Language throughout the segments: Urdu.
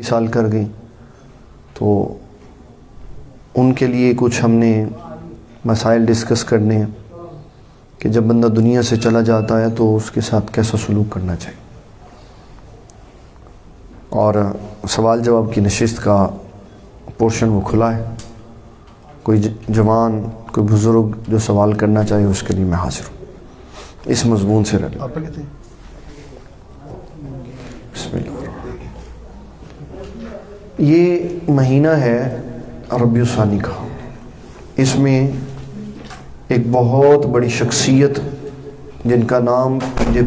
سال کر گئی تو ان کے لیے کچھ ہم نے مسائل ڈسکس کرنے ہیں کہ جب بندہ دنیا سے چلا جاتا ہے تو اس کے ساتھ کیسا سلوک کرنا چاہیے، اور سوال جواب کی نشست کا پورشن وہ کھلا ہے. کوئی جوان کوئی بزرگ جو سوال کرنا چاہے اس کے لیے میں حاضر ہوں اس مضمون سے رہے. بسم اللہ. یہ مہینہ ہے ربیع الثانی کا. اس میں ایک بہت بڑی شخصیت جن کا نام مجھے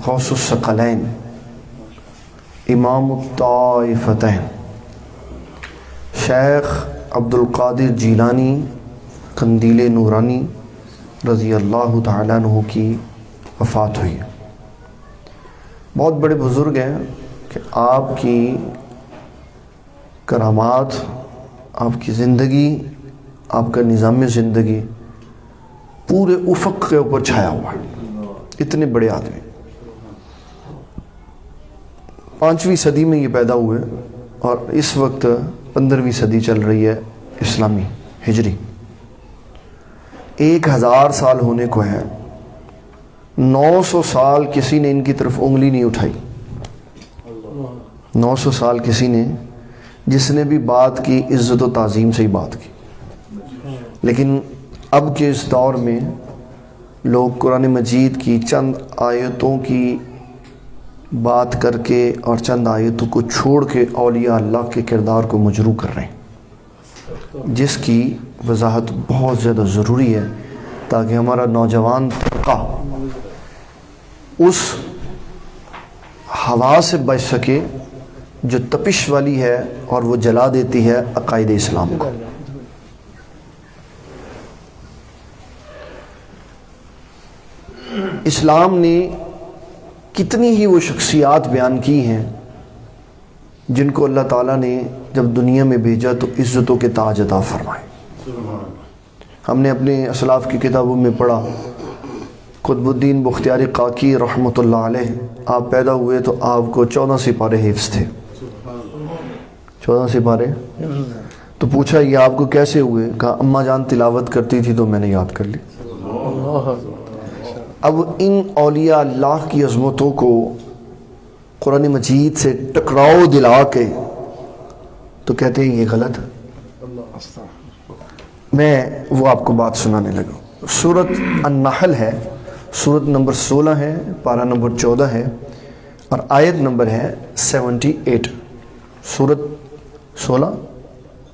غوث الثقلین امام الطائفتین شیخ عبد القادر جیلانی قندیل نورانی رضی اللہ تعالیٰ عنہ کی وفات ہوئی. بہت بڑے بزرگ ہیں کہ آپ کی کرامات، آپ کی زندگی، آپ کا نظام زندگی پورے افق کے اوپر چھایا ہوا ہے. اتنے بڑے آدمی 5ویں صدی میں یہ پیدا ہوئے اور اس وقت 15ویں صدی چل رہی ہے اسلامی ہجری. 1000 سال ہونے کو ہے. 900 سال کسی نے ان کی طرف انگلی نہیں اٹھائی. 900 سال کسی نے جس نے بھی بات کی عزت و تعظیم سے ہی بات کی. لیکن اب کے اس دور میں لوگ قرآن مجید کی چند آیتوں کی بات کر کے اور چند آیتوں کو چھوڑ کے اولیاء اللہ کے کردار کو مجروح کر رہے ہیں، جس کی وضاحت بہت زیادہ ضروری ہے تاکہ ہمارا نوجوان طبقہ اس ہوا سے بچ سکے جو تپش والی ہے اور وہ جلا دیتی ہے عقائد اسلام کو. اسلام نے کتنی ہی وہ شخصیات بیان کی ہیں جن کو اللہ تعالیٰ نے جب دنیا میں بھیجا تو عزتوں کے تاج عطا فرمائے. ہم نے اپنے اسلاف کی کتابوں میں پڑھا، قطب الدین بختیاری کاکی رحمۃ اللہ علیہ، آپ پیدا ہوئے تو آپ کو 14 سپارے حفظ تھے. 14 سپارے. تو پوچھا یہ آپ کو کیسے ہوئے؟ کہا اماں جان تلاوت کرتی تھی تو میں نے یاد کر لی. اب ان اولیاء اللہ کی عظمتوں کو قرآن مجید سے ٹکراؤ دلا کے تو کہتے ہیں یہ غلط ہے. میں وہ آپ کو بات سنانے لگا. سورۃ النحل ہے، سورۃ نمبر 16 ہے، پارہ نمبر 14 ہے اور آیت نمبر ہے 78. سورۃ 16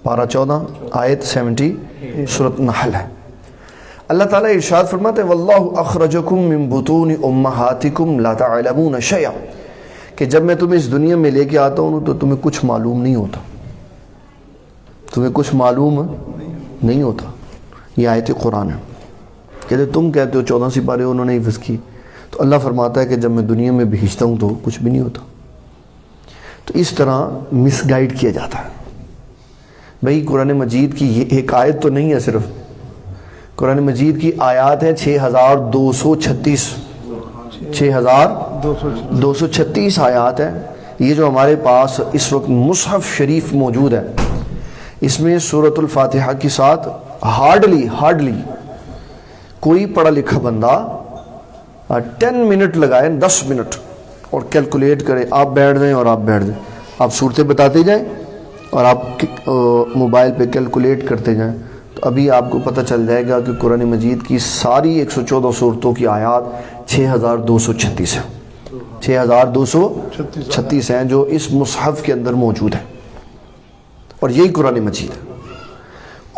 پارہ 14 آیت 70 سورۃ نحل ہے. اللہ تعالیٰ ارشاد فرماتے ہیں واللہ اخرجکم من بطون امہاتکم لا تعلمون شیئا، کہ جب میں تمہیں اس دنیا میں لے کے آتا ہوں تو تمہیں کچھ معلوم نہیں ہوتا. تمہیں کچھ معلوم نہیں ہوتا. یہ آیت قرآن ہے. کہتے تم کہتے ہو 14 سپارے انہوں نے حفظ کی، تو اللہ فرماتا ہے کہ جب میں دنیا میں بھیجتا ہوں تو کچھ بھی نہیں ہوتا. تو اس طرح مس گائیڈ کیا جاتا ہے. بھئی قرآن مجید کی یہ ایک آیت تو نہیں ہے، صرف قرآن مجید کی آیات ہیں 6236 6236 آیات ہیں. یہ جو ہمارے پاس اس وقت مصحف شریف موجود ہے، اس میں سورۃ الفاتحہ کے ساتھ ہارڈلی کوئی پڑھا لکھا بندہ 10 منٹ لگائے، 10 منٹ اور کیلکولیٹ کرے. آپ بیٹھ جائیں اور آپ بیٹھ جائیں، آپ صورتیں بتاتے جائیں اور آپ موبائل پہ کیلکولیٹ کرتے جائیں تو ابھی آپ کو پتہ چل جائے گا کہ قرآن مجید کی ساری 114 صورتوں کی آیات 6236 ہیں. 6236 ہیں جو اس مصحف کے اندر موجود ہیں، اور یہی قرآن مجید ہے.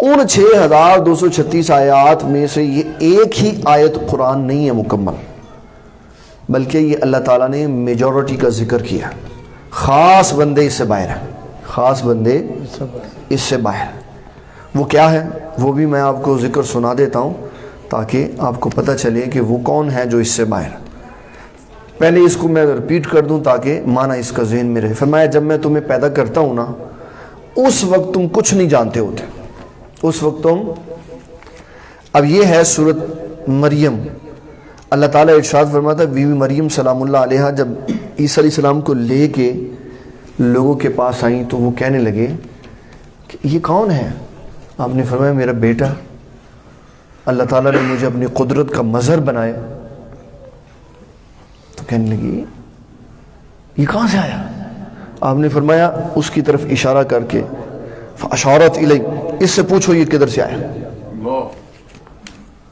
ان 6236 آیات میں سے یہ ایک ہی آیت قرآن نہیں ہے مکمل، بلکہ یہ اللہ تعالیٰ نے میجورٹی کا ذکر کیا. خاص بندے اس سے باہر ہیں، خاص بندے اس سے باہر. وہ کیا ہے وہ بھی میں آپ کو ذکر سنا دیتا ہوں تاکہ آپ کو پتہ چلے کہ وہ کون ہے جو اس سے باہر. پہلے اس کو میں رپیٹ کر دوں تاکہ معنی اس کا ذہن میں رہے. فرمایا جب میں تمہیں پیدا کرتا ہوں نا اس وقت تم کچھ نہیں جانتے ہوتے. اس وقت تم، اب یہ ہے سورۃ مریم. اللہ تعالیٰ ارشاد فرماتا ہے بی بی مریم سلام اللہ علیہا جب عیسیٰ علیہ السلام کو لے کے لوگوں کے پاس آئیں تو وہ کہنے لگے کہ یہ کون ہے؟ آپ نے فرمایا میرا بیٹا، اللہ تعالیٰ نے مجھے اپنی قدرت کا مظہر بنایا۔ تو کہنے لگی یہ کہاں سے آیا؟ آپ نے فرمایا اس کی طرف اشارہ کر کے فاشارت الی، اس سے پوچھو یہ کدھر سے آیا۔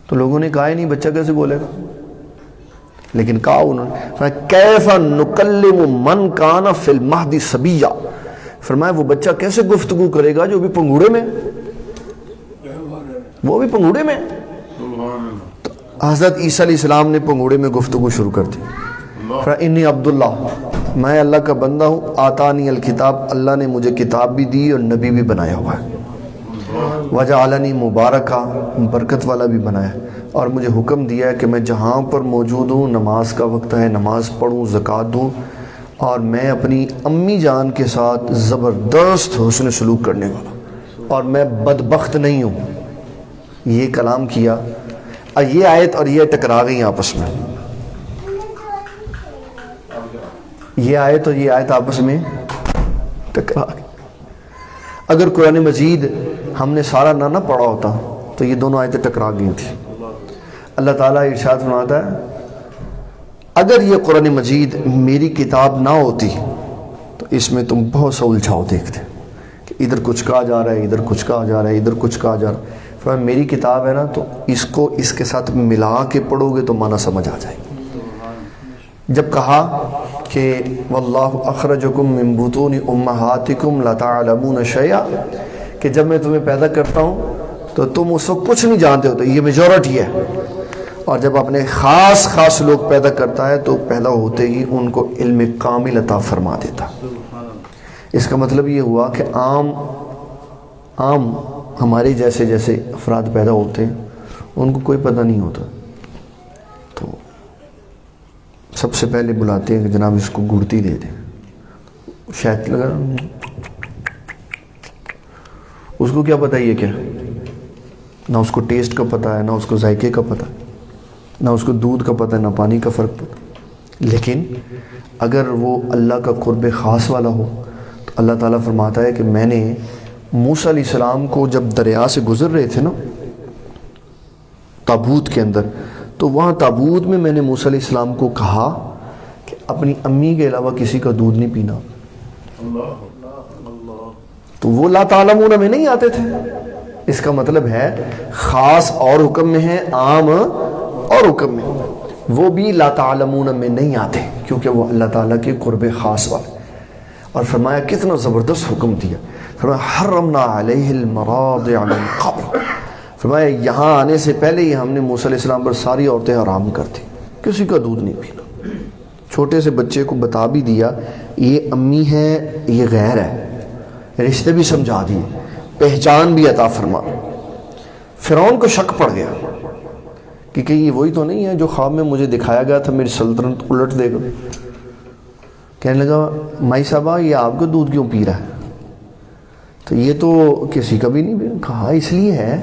تو لوگوں نے کہا ہی نہیں بچہ کیسے بولے گا، لیکن کہا انہوں نے کیف نکلم من کان فی المہد صبیا، فرمایا وہ بچہ کیسے گفتگو کرے گا جو بھی پنگوڑے میں، وہ بھی پنگوڑے میں۔ تو حضرت عیسیٰ علیہ السلام نے پنگوڑے میں گفتگو شروع کر دی، انی عبداللہ، میں اللہ کا بندہ ہوں، آتانی الکتاب، اللہ نے مجھے کتاب بھی دی اور نبی بھی بنایا ہوا ہے، وجعلنی مبارکہ، برکت والا بھی بنایا ہے، اور مجھے حکم دیا ہے کہ میں جہاں پر موجود ہوں نماز کا وقت ہے نماز پڑھوں، زکوٰۃ دوں، اور میں اپنی امی جان کے ساتھ زبردست حسن سلوک کرنے والا، اور میں بدبخت نہیں ہوں۔ یہ کلام کیا، اور یہ آیت اور یہ ٹکرا گئی آپس میں، یہ آیت اور یہ آیت آپس میں ٹکرا گئی۔ اگر قرآن مجید ہم نے سارا نہ پڑھا ہوتا تو یہ دونوں آیتیں ٹکرا گئی تھیں۔ اللہ تعالیٰ ارشاد فرماتا ہے اگر یہ قرآن مجید میری کتاب نہ ہوتی تو اس میں تم بہت سا الجھاؤ دیکھتے کہ ادھر کچھ کہا جا رہا ہے، ادھر کچھ کہا جا رہا ہے، ادھر کچھ کہا جا رہا ہے۔ فرمایا میری کتاب ہے نا تو اس کو اس کے ساتھ ملا کے پڑھو گے تو معنی سمجھ آ جائے گی۔ جب کہا کہ واللہ اخرجکم من بطون امہاتکم لا تعلمون شیئا، کہ جب میں تمہیں پیدا کرتا ہوں تو تم اس وقت کچھ نہیں جانتے ہوتے، یہ میجورٹی ہے، اور جب اپنے خاص لوگ پیدا کرتا ہے تو پیدا ہوتے ہی ان کو علم کامل عطا فرما دیتا۔ اس کا مطلب یہ ہوا کہ عام ہمارے جیسے افراد پیدا ہوتے ہیں ان کو کوئی پتہ نہیں ہوتا، تو سب سے پہلے بلاتے ہیں کہ جناب اس کو گڑتی دے دیں، شاید لگا اس کو کیا پتہ یہ کیا، نہ اس کو ٹیسٹ کا پتہ ہے، نہ اس کو ذائقے کا پتہ ہے، نہ اس کو دودھ کا پتہ ہے، نہ پانی کا فرق پتہ۔ لیکن اگر وہ اللہ کا قرب خاص والا ہو تو اللہ تعالیٰ فرماتا ہے کہ میں نے موسیٰ علیہ السلام کو جب دریا سے گزر رہے تھے نا تابوت کے اندر، تو وہاں تابوت میں میں نے موسیٰ علیہ السلام کو کہا کہ اپنی امی کے علاوہ کسی کا دودھ نہیں پینا، تو وہ لا تعلمون میں نہیں آتے تھے۔ اس کا مطلب ہے خاص اور حکم میں ہے، عام اور حکم میں، وہ بھی لا تعلمون میں نہیں آتے کیونکہ وہ اللہ تعالیٰ کے قرب خاص والے۔ اور فرمایا کتنا زبردست حکم دیا، فرمایا حرمنا علیہ المراضع من قبل، فرمایا یہاں آنے سے پہلے ہی ہم نے موسیٰ علیہ السلام پر ساری عورتیں حرام کر دی، کسی کا دودھ نہیں پینا۔ چھوٹے سے بچے کو بتا بھی دیا یہ امی ہے یہ غیر ہے، رشتے بھی سمجھا دیے، پہچان بھی عطا فرما۔ فرعون کو شک پڑ گیا کہ کہیں یہ وہی تو نہیں ہے جو خواب میں مجھے دکھایا گیا تھا، میری سلطنت الٹ دے گا۔ کہنے لگا مائی صاحبہ یہ آپ کو دودھ کیوں پی رہا ہے؟ تو یہ تو کسی کا بھی نہیں پیا۔ کہا اس لیے ہے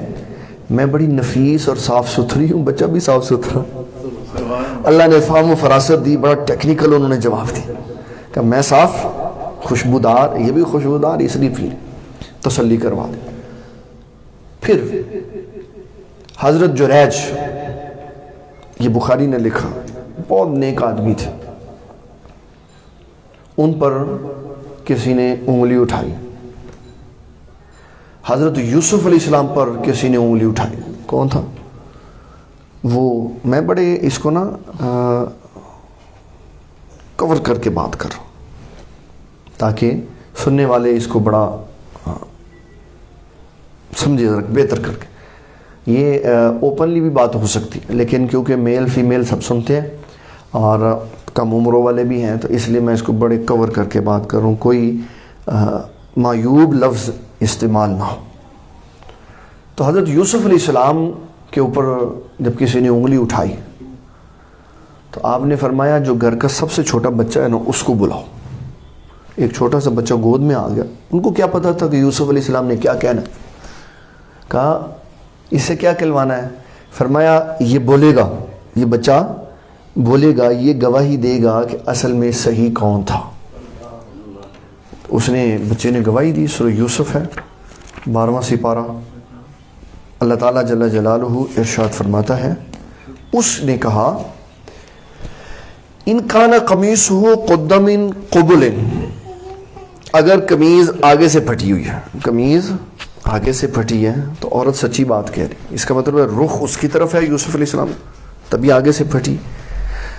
میں بڑی نفیس اور صاف ستھری ہوں، بچہ بھی صاف ستھرا۔ اللہ نے فہم و فراست دی، بڑا ٹیکنیکل انہوں نے جواب دیا کہ میں صاف، خوشبودار، یہ بھی خوشبودار، اس لیے پی تسلی کروا دے۔ پھر حضرت جریج، یہ بخاری نے لکھا، بہت نیک آدمی تھے، ان پر کسی نے انگلی اٹھائی، حضرت یوسف علیہ السلام پر کسی نے انگلی اٹھائی۔ کون تھا وہ؟ میں بڑے اس کو نا کور کر کے بات کر رہا ہوں تاکہ سننے والے اس کو بڑا سمجھے بہتر کر کے۔ یہ اوپنلی بھی بات ہو سکتی ہے لیکن کیونکہ میل فیمیل سب سنتے ہیں اور کم عمروں والے بھی ہیں تو اس لیے میں اس کو بڑے کور کر کے بات کر رہا ہوں، کوئی معیوب لفظ استعمال نہ ہو۔ تو حضرت یوسف علیہ السلام کے اوپر جب کسی نے انگلی اٹھائی تو آپ نے فرمایا جو گھر کا سب سے چھوٹا بچہ ہے نا اس کو بلاؤ۔ ایک چھوٹا سا بچہ گود میں آ گیا، ان کو کیا پتا تھا کہ یوسف علیہ السلام نے کیا کہنا ہے؟ کہا اس سے کیا کہلوانا ہے؟ فرمایا یہ بولے گا، یہ بچہ بولے گا، یہ گواہی دے گا کہ اصل میں صحیح کون تھا. اس نے بچے نے گواہی دی. سورہ یوسف ہے 12واں سپارہ. اللہ تعالیٰ جل جلالہ ارشاد فرماتا ہے، اس نے کہا ان کان قمیصہ قد من قبل، اگر قمیض آگے سے پھٹی ہوئی ہے، قمیض آگے سے پھٹی ہے تو عورت سچی بات کہہ رہی. اس کا مطلب ہے رخ اس کی طرف ہے یوسف علیہ السلام، تبھی آگے سے پھٹی.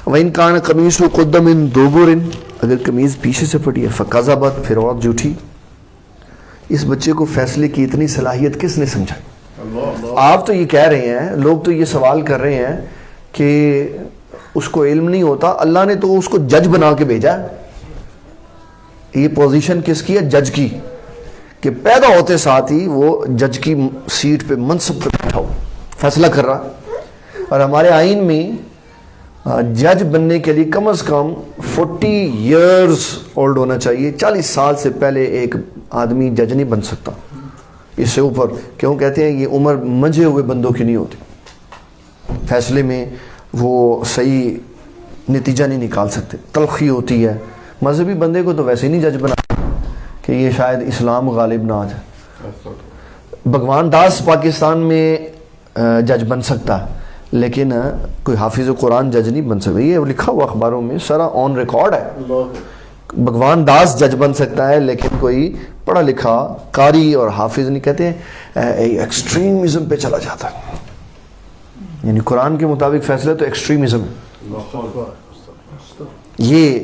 وَإِن كَانَ قَمِيصُهُ قُدَّ مِن دُبُرٍ، اگر قمیض پیچھے سے پھٹی ہے فَكَذَبَتْ، پھر عورت جھوٹی. اس بچے کو فیصلے کی اتنی صلاحیت کس نے سمجھائی؟ آپ تو یہ کہہ رہے ہیں، لوگ تو یہ سوال کر رہے ہیں کہ اس کو علم نہیں ہوتا. اللہ نے تو اس کو جج بنا کے بھیجا ہے. یہ پوزیشن کس کی ہے؟ جج کی، کہ پیدا ہوتے ساتھ ہی وہ جج کی سیٹ پہ منصب پہ بیٹھا ہو، فیصلہ کر رہا. اور ہمارے آئین میں جج بننے کے لیے کم از کم 40 ایئرز اولڈ ہونا چاہیے. 40 سال سے پہلے ایک آدمی جج نہیں بن سکتا. اس سے اوپر کیوں کہتے ہیں؟ یہ عمر منجھے ہوئے بندوں کی نہیں ہوتی. فیصلے میں وہ صحیح نتیجہ نہیں نکال سکتے، تلخی ہوتی ہے. مذہبی بندے کو تو ویسے ہی نہیں جج بنا کہ یہ شاید اسلام غالب نہ آ جائے. بھگوان داس پاکستان میں جج بن سکتا ہے، لیکن کوئی حافظ قرآن جج نہیں بن سکتا. یہ لکھا ہوا اخباروں میں، سارا آن ریکارڈ ہے. بھگوان داس جج بن سکتا ہے، لیکن کوئی پڑھا لکھا قاری اور حافظ نہیں. کہتے ہیں ایکسٹریمزم پہ چلا جاتا ہے، یعنی قرآن کے مطابق فیصلہ تو ایکسٹریمزم. یہ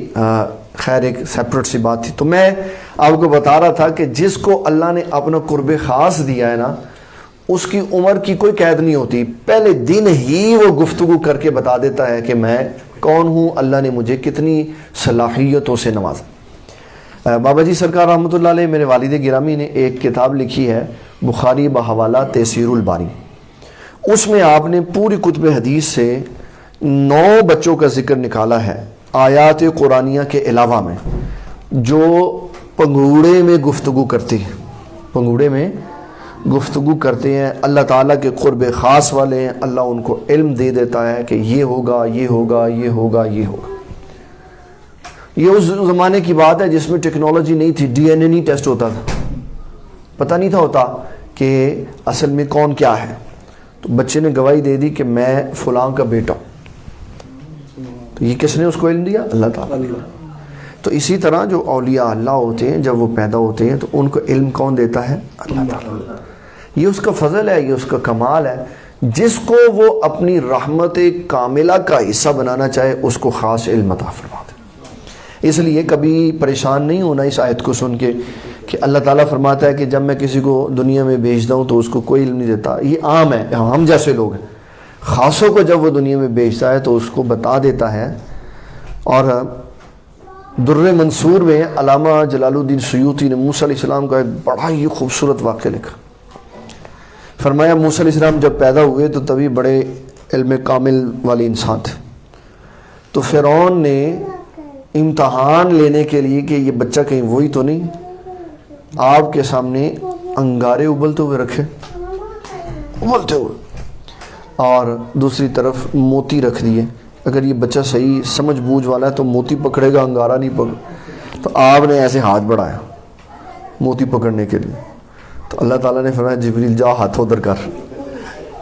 خیر ایک سیپریٹ سی بات تھی. تو میں آپ کو بتا رہا تھا کہ جس کو اللہ نے اپنا قرب خاص دیا ہے نا، اس کی عمر کی کوئی قید نہیں ہوتی. پہلے دن ہی وہ گفتگو کر کے بتا دیتا ہے کہ میں کون ہوں، اللہ نے مجھے کتنی صلاحیتوں سے نوازا. بابا جی سرکار رحمۃ اللہ علیہ، میرے والد گرامی نے ایک کتاب لکھی ہے بخاری بحوالہ تیسیر الباری. اس میں آپ نے پوری کتب حدیث سے 9 بچوں کا ذکر نکالا ہے آیات قرآنیہ کے علاوہ میں، جو پنگوڑے میں گفتگو کرتے ہیں. پنگوڑے میں گفتگو کرتے ہیں، اللہ تعالیٰ کے قرب خاص والے ہیں. اللہ ان کو علم دے دیتا ہے کہ یہ ہوگا، یہ ہوگا، یہ ہوگا، یہ ہوگا. یہ اس زمانے کی بات ہے جس میں ٹیکنالوجی نہیں تھی، ڈی این اے نہیں ٹیسٹ ہوتا تھا، پتہ نہیں تھا ہوتا کہ اصل میں کون کیا ہے. تو بچے نے گواہی دے دی کہ میں فلاں کا بیٹا ہوں. تو یہ کس نے اس کو علم دیا؟ اللہ تعالیٰ. تو اسی طرح جو اولیاء اللہ ہوتے ہیں، جب وہ پیدا ہوتے ہیں تو ان کو علم کون دیتا ہے؟ اللہ تعالیٰ. یہ اس کا فضل ہے، یہ اس کا کمال ہے. جس کو وہ اپنی رحمت کاملہ کا حصہ بنانا چاہے اس کو خاص علم عطا فرما دے. اس لیے کبھی پریشان نہیں ہونا اس آیت کو سن کے کہ اللہ تعالیٰ فرماتا ہے کہ جب میں کسی کو دنیا میں بھیجتا ہوں تو اس کو کوئی علم نہیں دیتا. یہ عام ہے، ہم جیسے لوگ ہیں. خاصوں کو جب وہ دنیا میں بھیجتا ہے تو اس کو بتا دیتا ہے. اور در منصور میں علامہ جلال الدین سیوطی نے موسیٰ علیہ السلام کا ایک بڑا ہی خوبصورت واقعہ لکھا. فرمایا موسیٰ علیہ السلام جب پیدا ہوئے تو تبھی بڑے علم کامل والے انسان تھے. تو فرعون نے امتحان لینے کے لیے کہ یہ بچہ کہیں وہی تو نہیں، آپ کے سامنے انگارے ابلتے ہوئے رکھے، ابلتے ہوئے، اور دوسری طرف موتی رکھ دیے. اگر یہ بچہ صحیح سمجھ بوجھ والا ہے تو موتی پکڑے گا، انگارہ نہیں پکڑ. تو آپ نے ایسے ہاتھ بڑھایا موتی پکڑنے کے لیے. تو اللہ تعالیٰ نے فرمایا جبریل جا ہاتھ ادھر کر،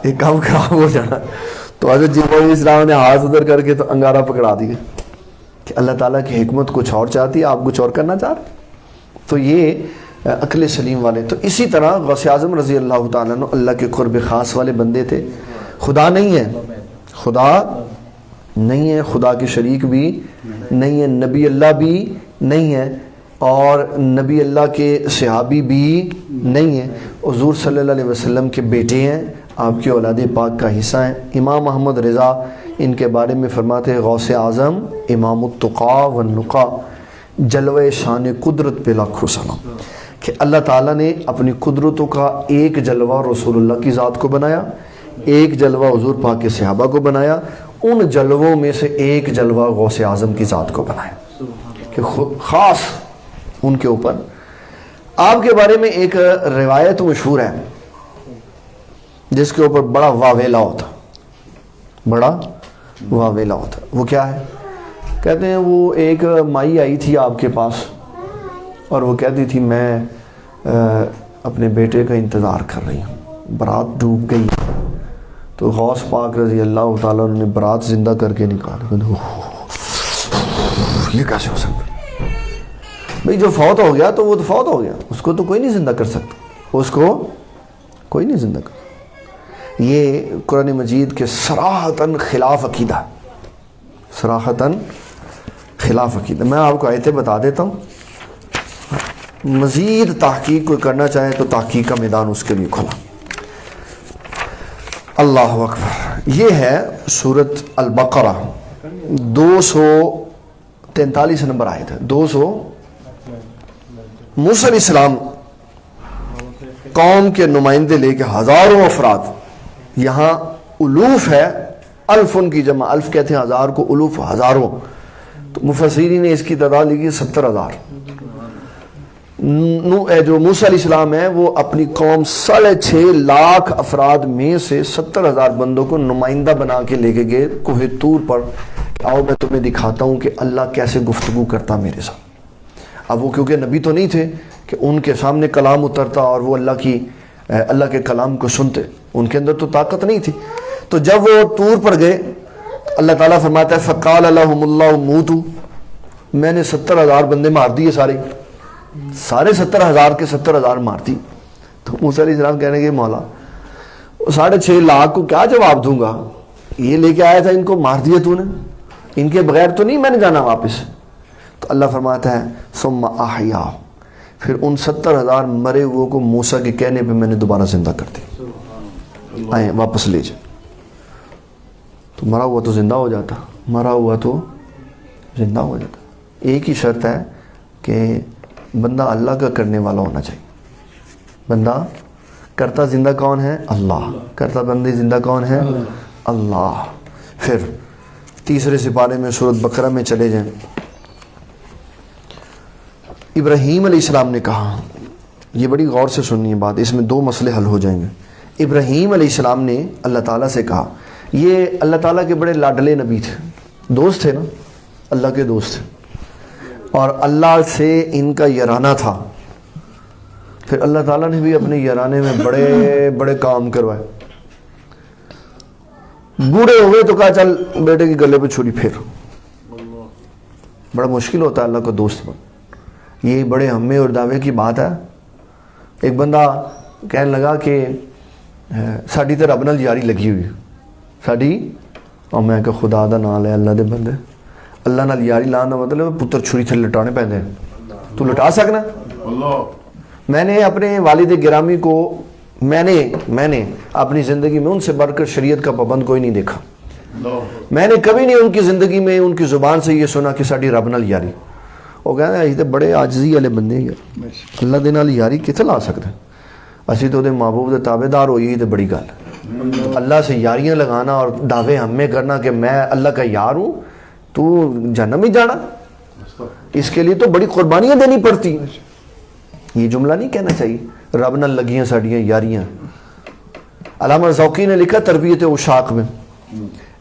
ایک کام خراب ہو جانا. تو حضرت جبریل علیہ السلام نے ہاتھ ادھر کر کے تو انگارہ پکڑا دیا کہ اللہ تعالیٰ کی حکمت کچھ اور چاہتی ہے، آپ کچھ اور کرنا چاہ رہے. تو یہ عقل سلیم والے. تو اسی طرح غوث اعظم رضی اللہ تعالیٰ عنہ اللہ کے قرب خاص والے بندے تھے. خدا نہیں ہے، خدا نہیں ہے، خدا کے شریک بھی نہیں ہے، نبی اللہ بھی نہیں ہے، اور نبی اللہ کے صحابی بھی نہیں ہیں. حضور صلی اللہ علیہ وسلم کے بیٹے ہیں، آپ کی اولاد پاک کا حصہ ہیں. امام احمد رضا ان کے بارے میں فرماتے ہیں غوث اعظم امام التقا والنقا، جلوہ شان قدرت پہ لاکھوں سلام. کہ اللہ تعالیٰ نے اپنی قدرتوں کا ایک جلوہ رسول اللہ کی ذات کو بنایا، ایک جلوہ حضور پاک کے صحابہ کو بنایا، ان جلووں میں سے ایک جلوہ غوث اعظم کی ذات کو بنایا کہ خاص ان کے اوپر. آپ کے بارے میں ایک روایت مشہور ہے جس کے اوپر بڑا واویلا ہوتا، بڑا واویلا ہوتا ہے. وہ کیا ہے؟ کہتے ہیں وہ ایک مائی آئی تھی آپ کے پاس اور وہ کہتی تھی میں اپنے بیٹے کا انتظار کر رہی ہوں, برات ڈوب گئی. تو غوث پاک رضی اللہ تعالیٰ نے برات زندہ کر کے نکالا. یہ کیسے ہو سکتا؟ بھئی جو فوت ہو گیا تو وہ تو فوت ہو گیا, اس کو تو کوئی نہیں زندہ کر سکتا, اس کو کوئی نہیں زندہ کر سکتا. یہ قرآن مجید کے صراحتاً خلاف عقیدہ ہے, صراحتاً خلاف عقیدہ. میں آپ کو آیتیں بتا دیتا ہوں, مزید تحقیق کوئی کرنا چاہے تو تحقیق کا میدان اس کے لیے کھلا. اللہ اکبر. یہ ہے سورۃ البقرہ 243 نمبر آیت ہے. 200 موسیٰ علیہ السلام قوم کے نمائندے لے کے ہزاروں افراد, یہاں الوف ہے, الف ان کی جمع, الف کہتے ہیں ہزار کو, الوف ہزاروں. تو مفسرین نے اس کی تعداد لکھی 70,000. جو موسیٰ علیہ السلام ہے وہ اپنی قوم 6.5 لاکھ افراد میں سے 70,000 بندوں کو نمائندہ بنا کے لے کے گئے کوہ طور پر. آؤ میں تمہیں دکھاتا ہوں کہ اللہ کیسے گفتگو کرتا میرے ساتھ. اب وہ کیونکہ نبی تو نہیں تھے کہ ان کے سامنے کلام اترتا اور وہ اللہ کے کلام کو سنتے, ان کے اندر تو طاقت نہیں تھی. تو جب وہ طور پر گئے, اللہ تعالیٰ فرماتا ہے فقال لهم اللہ موتوا, میں نے 70,000 بندے مار دیے, سارے 70,000 کے 70,000 مار دی. تو موسیٰ علیہ السلام کہنے کے مولا 6.5 لاکھ کو کیا جواب دوں گا, یہ لے کے آیا تھا, ان کو مار دیا تو نے, ان کے بغیر تو نہیں میں نے جانا واپس. تو اللہ فرماتا ہے ثم احیا, پھر ان 70,000 مرے ہوئے کو موسیٰ کے کہنے پہ میں نے دوبارہ زندہ کر دی. آئیں واپس لے جائیں. تو مرا ہوا تو زندہ ہو جاتا, مرا ہوا تو زندہ ہو جاتا. ایک ہی شرط ہے کہ بندہ اللہ کا کرنے والا ہونا چاہیے. بندہ کرتا زندہ کون ہے؟ اللہ. کرتا بندے زندہ کون ہے؟ اللہ. پھر تیسرے سپارے میں سورۃ بقرہ میں چلے جائیں. ابراہیم علیہ السلام نے کہا, یہ بڑی غور سے سننی ہے بات, اس میں 2 مسئلے حل ہو جائیں گے. ابراہیم علیہ السلام نے اللہ تعالیٰ سے کہا, یہ اللہ تعالیٰ کے بڑے لاڈلے نبی تھے, دوست تھے نا, اللہ کے دوست تھے, اور اللہ سے ان کا یارانہ تھا. پھر اللہ تعالیٰ نے بھی اپنے یارانے میں بڑے بڑے کام کروائے. بوڑھے ہوئے تو کہا چل بیٹے کے گلے پہ چھری پھیر. بڑا مشکل ہوتا ہے اللہ کا دوست بن. یہ بڑے ہمے اور دعوے کی بات ہے. ایک بندہ کہنے لگا کہ ساڈی تے رب نال یاری لگی ہوئی ساڈی, اور میں کہ خدا دا نام لے اللہ دے بندے, اللہ نال یاری لان دا مطلب پتر چھری تھے لٹانے پیندے, تو لٹا سکنا. میں نے اپنے والد گرامی کو میں نے اپنی زندگی میں ان سے بڑھ کر شریعت کا پابند کوئی نہیں دیکھا. میں نے کبھی نہیں ان کی زندگی میں ان کی زبان سے یہ سنا کہ ساڈی رب نال یاری. وہ کہنا اسی تے بڑے عاجزی والے بندے ہیں, اللہ دے نال یاری کتنے لا سکتے, اسی تو دے محبوب دے تابع دار ہوئی تے بڑی گل. اللہ سے یاریاں لگانا اور دعوے ہمیں کرنا کہ میں اللہ کا یار ہوں, تو جہنم ہی جانا, اس کے لیے تو بڑی قربانیاں دینی پڑتی. یہ جملہ نہیں کہنا چاہیے رب نال لگیاں ساڈیاں یاریاں. علامہ ذوقی نے لکھا تربیت عشاق میں,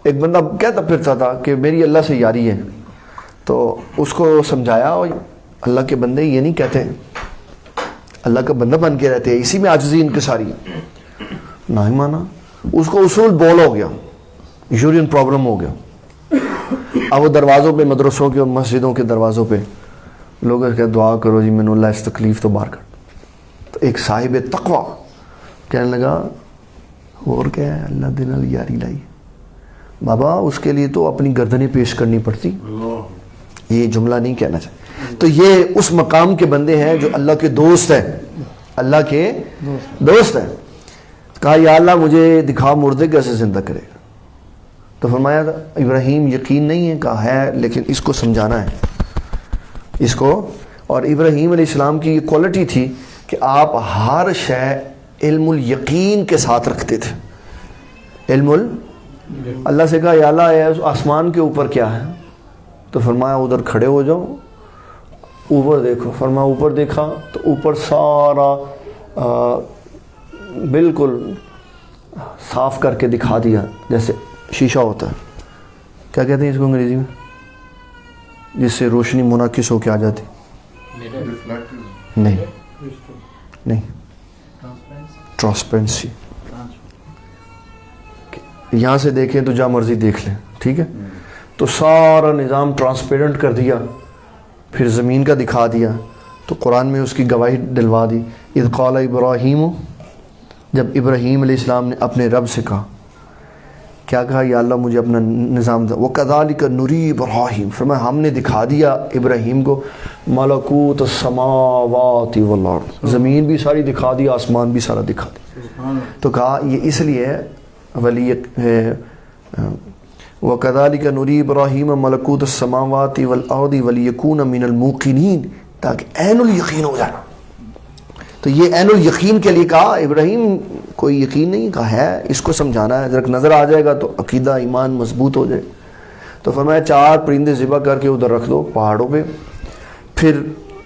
ایک بندہ کہتا پھرتا تھا کہ میری اللہ سے یاری ہے, تو اس کو سمجھایا اور اللہ کے بندے یہ نہیں کہتے, اللہ کا بندہ بن کے رہتے ہیں, اسی میں عاجزی انکساری. نہیں مانا, اس کو اصول بول ہو گیا, یورین پرابلم ہو گیا. اب وہ دروازوں پہ, مدرسوں کے اور مسجدوں کے دروازوں پہ لوگ کہ دعا کرو جی میں اللہ اس تکلیف تو باہر کر. تو ایک صاحب تقویٰ کہنے لگا اور کیا ہے, اللہ دے نال یاری لائی. بابا اس کے لیے تو اپنی گردنیں پیش کرنی پڑتی, یہ جملہ نہیں کہنا چاہیے. تو یہ اس مقام کے بندے ہیں جو اللہ کے دوست ہیں, اللہ کے دوست ہیں. کہا یا اللہ مجھے دکھا مردے کیسے زندہ کرے گا. تو فرمایا ابراہیم یقین نہیں ہے, کہا ہے لیکن اس کو سمجھانا ہے اس کو. اور ابراہیم علیہ السلام کی یہ کوالٹی تھی کہ آپ ہر شے علم الیقین کے ساتھ رکھتے تھے. اللہ سے کہا یا اللہ آسمان کے اوپر کیا ہے, تو فرمایا ادھر کھڑے ہو جاؤ, اوپر دیکھو. فرمایا اوپر دیکھا تو اوپر سارا بالکل صاف کر کے دکھا دیا جیسے شیشہ ہوتا ہے, کیا کہتے ہیں اس کو انگریزی میں, جس سے روشنی منعکس ہو کے آ جاتی؟ نہیں نہیں, ٹرانسپیرنسی. یہاں سے دیکھیں تو جہاں مرضی دیکھ لیں, ٹھیک ہے, تو سارا نظام ٹرانسپیرنٹ کر دیا, پھر زمین کا دکھا دیا, تو قرآن میں اس کی گواہی ڈلوا دی. اذ قال ابراہیم, جب ابراہیم علیہ السلام نے اپنے رب سے کہا, کیا کہا؟ یا اللہ مجھے اپنا نظام دے. وَكَذَلِكَ نُرِي ابراہیم, فرمایا ہم نے دکھا دیا ابراہیم کو ملکوت السماوات والارض, زمین بھی ساری دکھا دی, آسمان بھی سارا دکھا دیا. تو کہا یہ اس لیے ولی وَكَذَلِكَ نُرِي ابراہیم ملکوت السماوات والارض وَلِيَكُونَ مِنَ الْمُوقِنِينَ, تاکہ عین الیقین ہو جائے. تو یہ عین الیقین کے لیے کہا. ابراہیم کوئی یقین نہیں کہا ہے, اس کو سمجھانا ہے, ذرا نظر آ جائے گا تو عقیدہ ایمان مضبوط ہو جائے. تو فرمایا 4 پرندے ذبح کر کے ادھر رکھ دو پہاڑوں پہ, پھر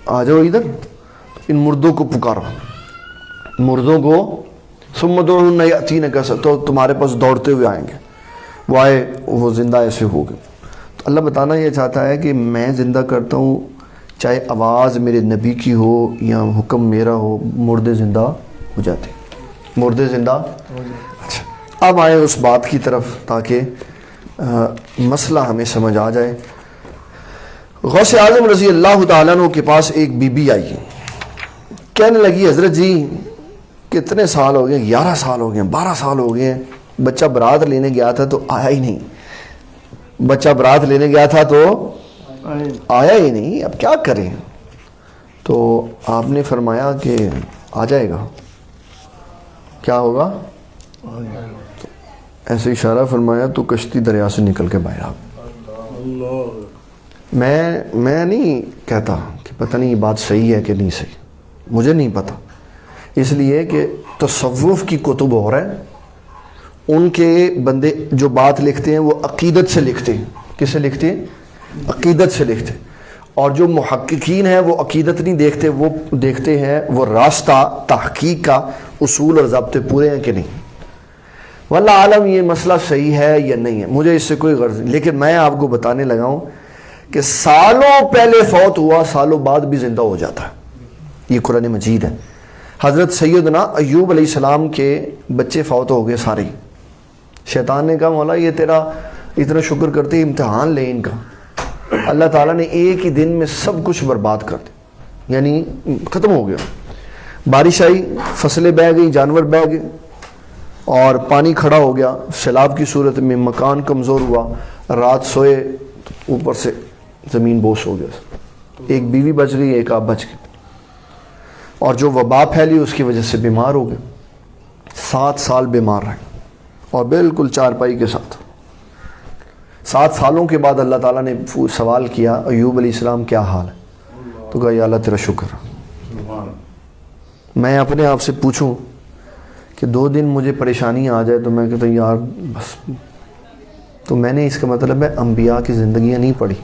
آ جاؤ ادھر, ان مردوں کو پکارو, مردوں کو ثم ادعوهن یأتینک, تو تمہارے پاس دوڑتے ہوئے آئیں گے. وہ آئے, وہ زندہ ایسے ہو گئے. تو اللہ بتانا یہ چاہتا ہے کہ میں زندہ کرتا ہوں, چاہے آواز میرے نبی کی ہو یا حکم میرا ہو, مردے زندہ ہو جاتے, مردے زندہ. اچھا, اب آئے اس بات کی طرف تاکہ مسئلہ ہمیں سمجھ آ جائے. غوث اعظم رضی اللہ تعالیٰ عنہ کے پاس ایک بی بی آئی, کہنے لگی حضرت جی کتنے سال ہو گئے, 11 سال ہو گئے, 12 سال ہو گئے, بچہ برات لینے گیا تھا تو آیا ہی نہیں, بچہ برات لینے گیا تھا تو آیا ہی نہیں, اب کیا کریں؟ تو آپ نے فرمایا کہ آ جائے گا. کیا ہوگا؟ ایسے اشارہ فرمایا تو کشتی دریا سے نکل کے باہر آ. میں نہیں کہتا کہ پتہ نہیں یہ بات صحیح ہے کہ نہیں صحیح, مجھے نہیں پتہ, اس لیے کہ تصوف کی کتب ہو رہا ہے, ان کے بندے جو بات لکھتے ہیں وہ عقیدت سے لکھتے ہیں. کس سے لکھتے ہیں؟ عقیدت سے لکھتے ہیں. اور جو محققین ہیں وہ عقیدت نہیں دیکھتے, وہ دیکھتے ہیں وہ راستہ تحقیق کا, اصول اور ضابطے پورے ہیں کہ نہیں. واللہ عالم یہ مسئلہ صحیح ہے یا نہیں ہے, مجھے اس سے کوئی غرض نہیں. لیکن میں آپ کو بتانے لگا ہوں کہ سالوں پہلے فوت ہوا, سالوں بعد بھی زندہ ہو جاتا ہے. یہ قرآن مجید ہے. حضرت سیدنا ایوب علیہ السلام کے بچے فوت ہو گئے سارے. شیطان نے کہا مولا یہ تیرا اتنا شکر کرتے امتحان لے ان کا. اللہ تعالیٰ نے ایک ہی دن میں سب کچھ برباد کر دیا, یعنی ختم ہو گیا. بارش آئی, فصلیں بہہ گئی, جانور بہہ گئے, اور پانی کھڑا ہو گیا سیلاب کی صورت میں. مکان کمزور ہوا, رات سوئے اوپر سے زمین بوس ہو گیا. ایک بیوی بچ گئی, ایک آپ بچ گئے. اور جو وبا پھیلی اس کی وجہ سے بیمار ہو گئے. 7 سال بیمار رہے, اور بالکل چارپائی کے ساتھ. 7 سالوں کے بعد اللہ تعالیٰ نے سوال کیا ایوب علیہ السلام کیا حال ہے؟ تو کہا یا اللہ تیرا شکر. میں اپنے آپ سے پوچھوں کہ 2 دن مجھے پریشانی آ جائے تو میں کہتا ہوں یار بس. تو میں نے اس کا مطلب ہے انبیاء کی زندگیاں نہیں پڑھی.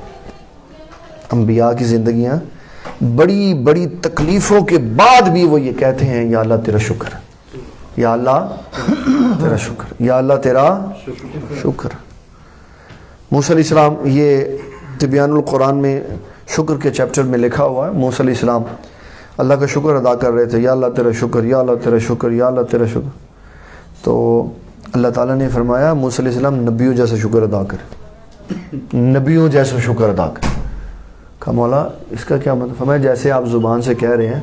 انبیاء کی زندگیاں بڑی بڑی تکلیفوں کے بعد بھی وہ یہ کہتے ہیں یا اللہ تیرا شکر, یا اللہ تیرا شکر, یا اللہ تیرا شکر. موسیٰ علیہ السلام, یہ تبیان القرآن میں شکر کے چیپٹر میں لکھا ہوا ہے. موسیٰ علیہ السلام اللہ کا شکر ادا کر رہے تھے, یا اللہ تیرا شکر, یا اللہ تیرا شکر, یا اللہ تیرا شکر. تو اللہ تعالیٰ نے فرمایا موسیٰ علیہ السلام نبیوں جیسا شکر ادا کرے, نبیوں جیسا شکر ادا کرے. کہا مولا اس کا کیا مطلب؟ فرمایا جیسے آپ زبان سے کہہ رہے ہیں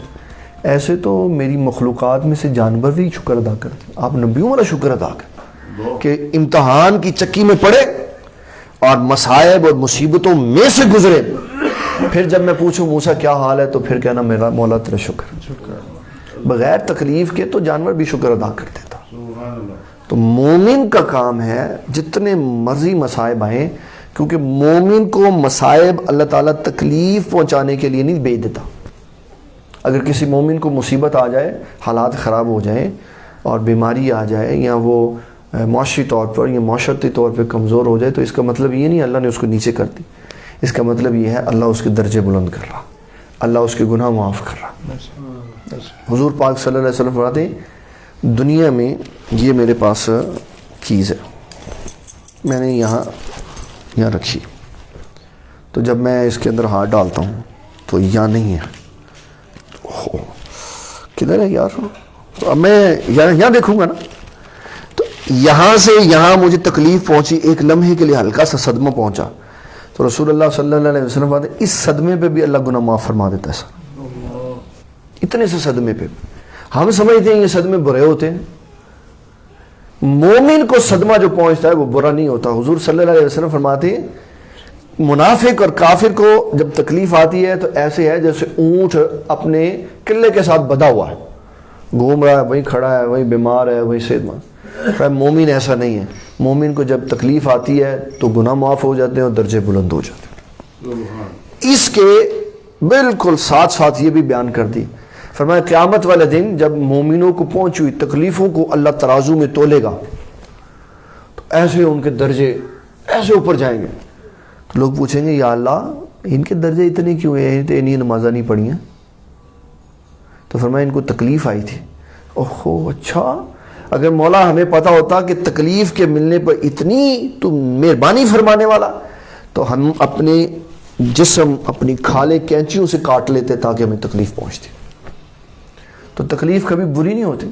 ایسے تو میری مخلوقات میں سے جانور بھی شکر ادا کرتے ہیں, آپ نبیوں والا شکر ادا کریں کہ امتحان کی چکی میں پڑے اور مصائب اور مصیبتوں میں سے گزرے. پھر جب میں پوچھوں موسیٰ کیا حال ہے تو پھر کہنا میرا مولا تیرا شکر. بغیر تکلیف کے تو جانور بھی شکر ادا کرتے تھا. تو مومن کا کام ہے جتنے مرضی مصائب آئیں, کیونکہ مومن کو مصائب اللہ تعالیٰ تکلیف پہنچانے کے لیے نہیں بھیج دیتا. اگر کسی مومن کو مصیبت آ جائے, حالات خراب ہو جائیں اور بیماری آ جائے, یا وہ معاشی طور پر یا معاشرتی طور پہ کمزور ہو جائے, تو اس کا مطلب یہ نہیں اللہ نے اس کو نیچے کر دی. اس کا مطلب یہ ہے اللہ اس کے درجے بلند کر رہا, اللہ اس کے گناہ معاف کر رہا. حضور پاک صلی اللہ علیہ وسلم فرماتے ہیں دنیا میں یہ میرے پاس چیز ہے, میں نے یہاں یہاں رکھیے. تو جب میں اس کے اندر ہاتھ ڈالتا ہوں تو یہاں نہیں ہے. کدھر ہے یار؟ تو اب میں یہاں دیکھوں گا نا، تو یہاں سے یہاں مجھے تکلیف پہنچی، ایک لمحے کے لیے ہلکا سا صدمہ پہنچا. تو رسول اللہ صلی اللہ علیہ وسلم فرماتے ہیں اس صدمے پہ بھی اللہ گناہ معاف فرما دیتا ہے. سر اتنے سے صدمے پہ ہم سمجھتے ہیں یہ صدمے برے ہوتے ہیں. مومن کو صدمہ جو پہنچتا ہے وہ برا نہیں ہوتا. حضور صلی اللہ علیہ وسلم فرماتے ہیں منافق اور کافر کو جب تکلیف آتی ہے تو ایسے ہے جیسے اونٹ اپنے قلعے کے ساتھ بدھا ہوا ہے، گھوم رہا ہے، وہیں کھڑا ہے، وہیں بیمار ہے، وہیں صحت مند. مومن ایسا نہیں ہے. مومن کو جب تکلیف آتی ہے تو گناہ معاف ہو جاتے ہیں اور درجے بلند ہو جاتے ہیں. اس کے بالکل ساتھ ساتھ یہ بھی بیان کر دی، فرمایا قیامت والے دن جب مومنوں کو پہنچی ہوئی تکلیفوں کو اللہ ترازو میں تولے گا تو ایسے ان کے درجے ایسے اوپر جائیں گے. تو لوگ پوچھیں گے یا اللہ ان کے درجے اتنے کیوں ہیں، تو انہیں نمازیں نہیں پڑھی ہیں. تو فرمایا ان کو تکلیف آئی تھی. اوہو اچھا، اگر مولا ہمیں پتا ہوتا کہ تکلیف کے ملنے پر اتنی تو مہربانی فرمانے والا تو ہم اپنے جسم اپنی کھالے کینچیوں سے کاٹ لیتے تاکہ ہمیں تکلیف پہنچتی. تو تکلیف کبھی بری نہیں ہوتی.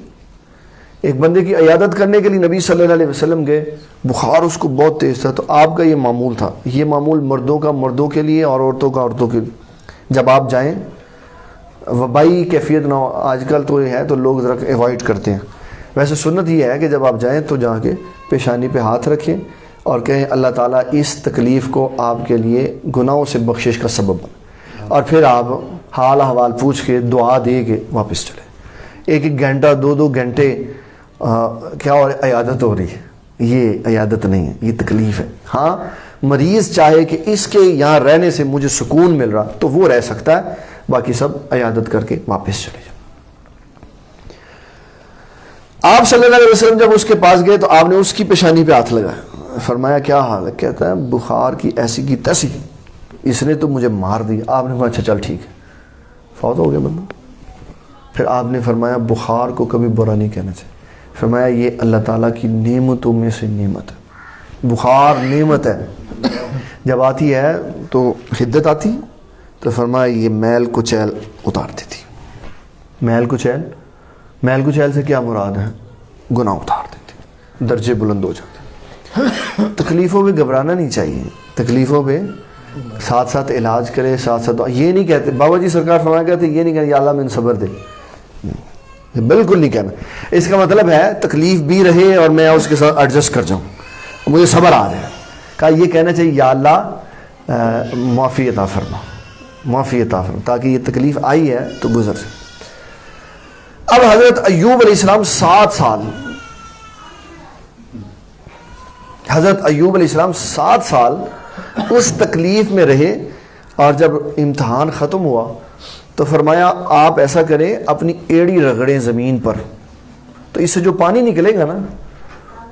ایک بندے کی عیادت کرنے کے لیے نبی صلی اللہ علیہ وسلم گئے، بخار اس کو بہت تیز تھا. تو آپ کا یہ معمول تھا، یہ معمول مردوں کا مردوں کے لیے اور عورتوں کا عورتوں کے لیے. جب آپ جائیں وبائی کیفیت نہ ہو، آج کل تو یہ ہے تو لوگ ذرا ایوائڈ کرتے ہیں. ویسے سنت یہ ہے کہ جب آپ جائیں تو جا کے پیشانی پہ ہاتھ رکھیں اور کہیں اللہ تعالیٰ اس تکلیف کو آپ کے لیے گناہوں سے بخشش کا سبب بنا، اور پھر آپ حال احوال پوچھ کے دعا دے کے واپس چلے. ایک ایک گھنٹہ دو گھنٹے کیا اور عیادت ہو رہی ہے، یہ عیادت نہیں ہے، یہ تکلیف ہے. ہاں مریض چاہے کہ اس کے یہاں رہنے سے مجھے سکون مل رہا تو وہ رہ سکتا ہے، باقی سب عیادت کر کے واپس چلے جائیں. آپ صلی اللہ علیہ وسلم جب اس کے پاس گئے تو آپ نے اس کی پیشانی پہ ہاتھ لگایا. فرمایا کیا حال ہے؟ کہتا ہے بخار کی ایسی کی تیسی، اس نے تو مجھے مار دیا. آپ نے کہا اچھا چل ٹھیک ہے، فوت ہو گیا بندہ. پھر آپ نے فرمایا بخار کو کبھی برا نہیں کہنا چاہیے. فرمایا یہ اللہ تعالیٰ کی نعمتوں میں سے نعمت ہے. بخار نعمت ہے، جب آتی ہے تو حدت آتی تو فرمایا یہ میل کچیل اتار دیتی. میل کچیل سے کیا مراد ہے؟ گناہ اتار دیتی، درجے بلند ہو جاتے. تکلیفوں پہ گھبرانا نہیں چاہیے، تکلیفوں پہ ساتھ ساتھ علاج کرے، ساتھ ساتھ یہ نہیں کہتے بابا جی سرکار فرمایا کہتے یہ نہیں کہتے یا اللہ میں صبر دے، بالکل نہیں کہنا. اس کا مطلب ہے تکلیف بھی رہے اور میں اس کے ساتھ ایڈجسٹ کر جاؤں، مجھے صبر آ جائے. کہا یہ کہنا چاہیے یا اللہ معافی عطا فرما، معافی عطا فرما، تاکہ یہ تکلیف آئی ہے تو گزر جائے. اب حضرت ایوب علیہ السلام 7 سال، حضرت ایوب علیہ السلام 7 سال اس تکلیف میں رہے. اور جب امتحان ختم ہوا تو فرمایا آپ ایسا کریں اپنی ایڑی رگڑیں زمین پر، تو اس سے جو پانی نکلے گا نا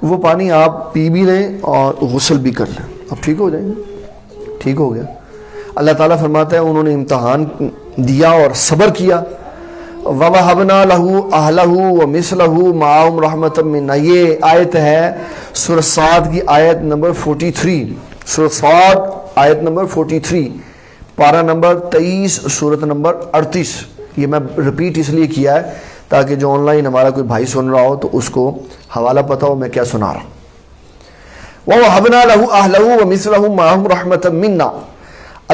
وہ پانی آپ پی بھی لیں اور غسل بھی کر لیں، اب ٹھیک ہو جائیں گے. ٹھیک ہو گیا. اللہ تعالیٰ فرماتا ہے انہوں نے امتحان دیا اور صبر کیا. وَوَهَبْنَا لَهُ أَهْلَهُ وَمِثْلَهُ مَعَهُمْ رَحْمَةً مِنَّا. یہ آیت ہے سورہ صاد کی آیت نمبر 43، سورہ صاد آیت نمبر 43، پارہ نمبر 23، سورت نمبر 38. یہ میں رپیٹ اس لیے کیا ہے تاکہ جو آن لائن ہمارا کوئی بھائی سن رہا ہو تو اس کو حوالہ پتہ ہو میں کیا سنا رہا ہوں. وَوَهَبْنَا لَهُ أَهْلَهُ وَمِثْلَهُ مَعَهُمْ رَحْمَةً مِنَّا.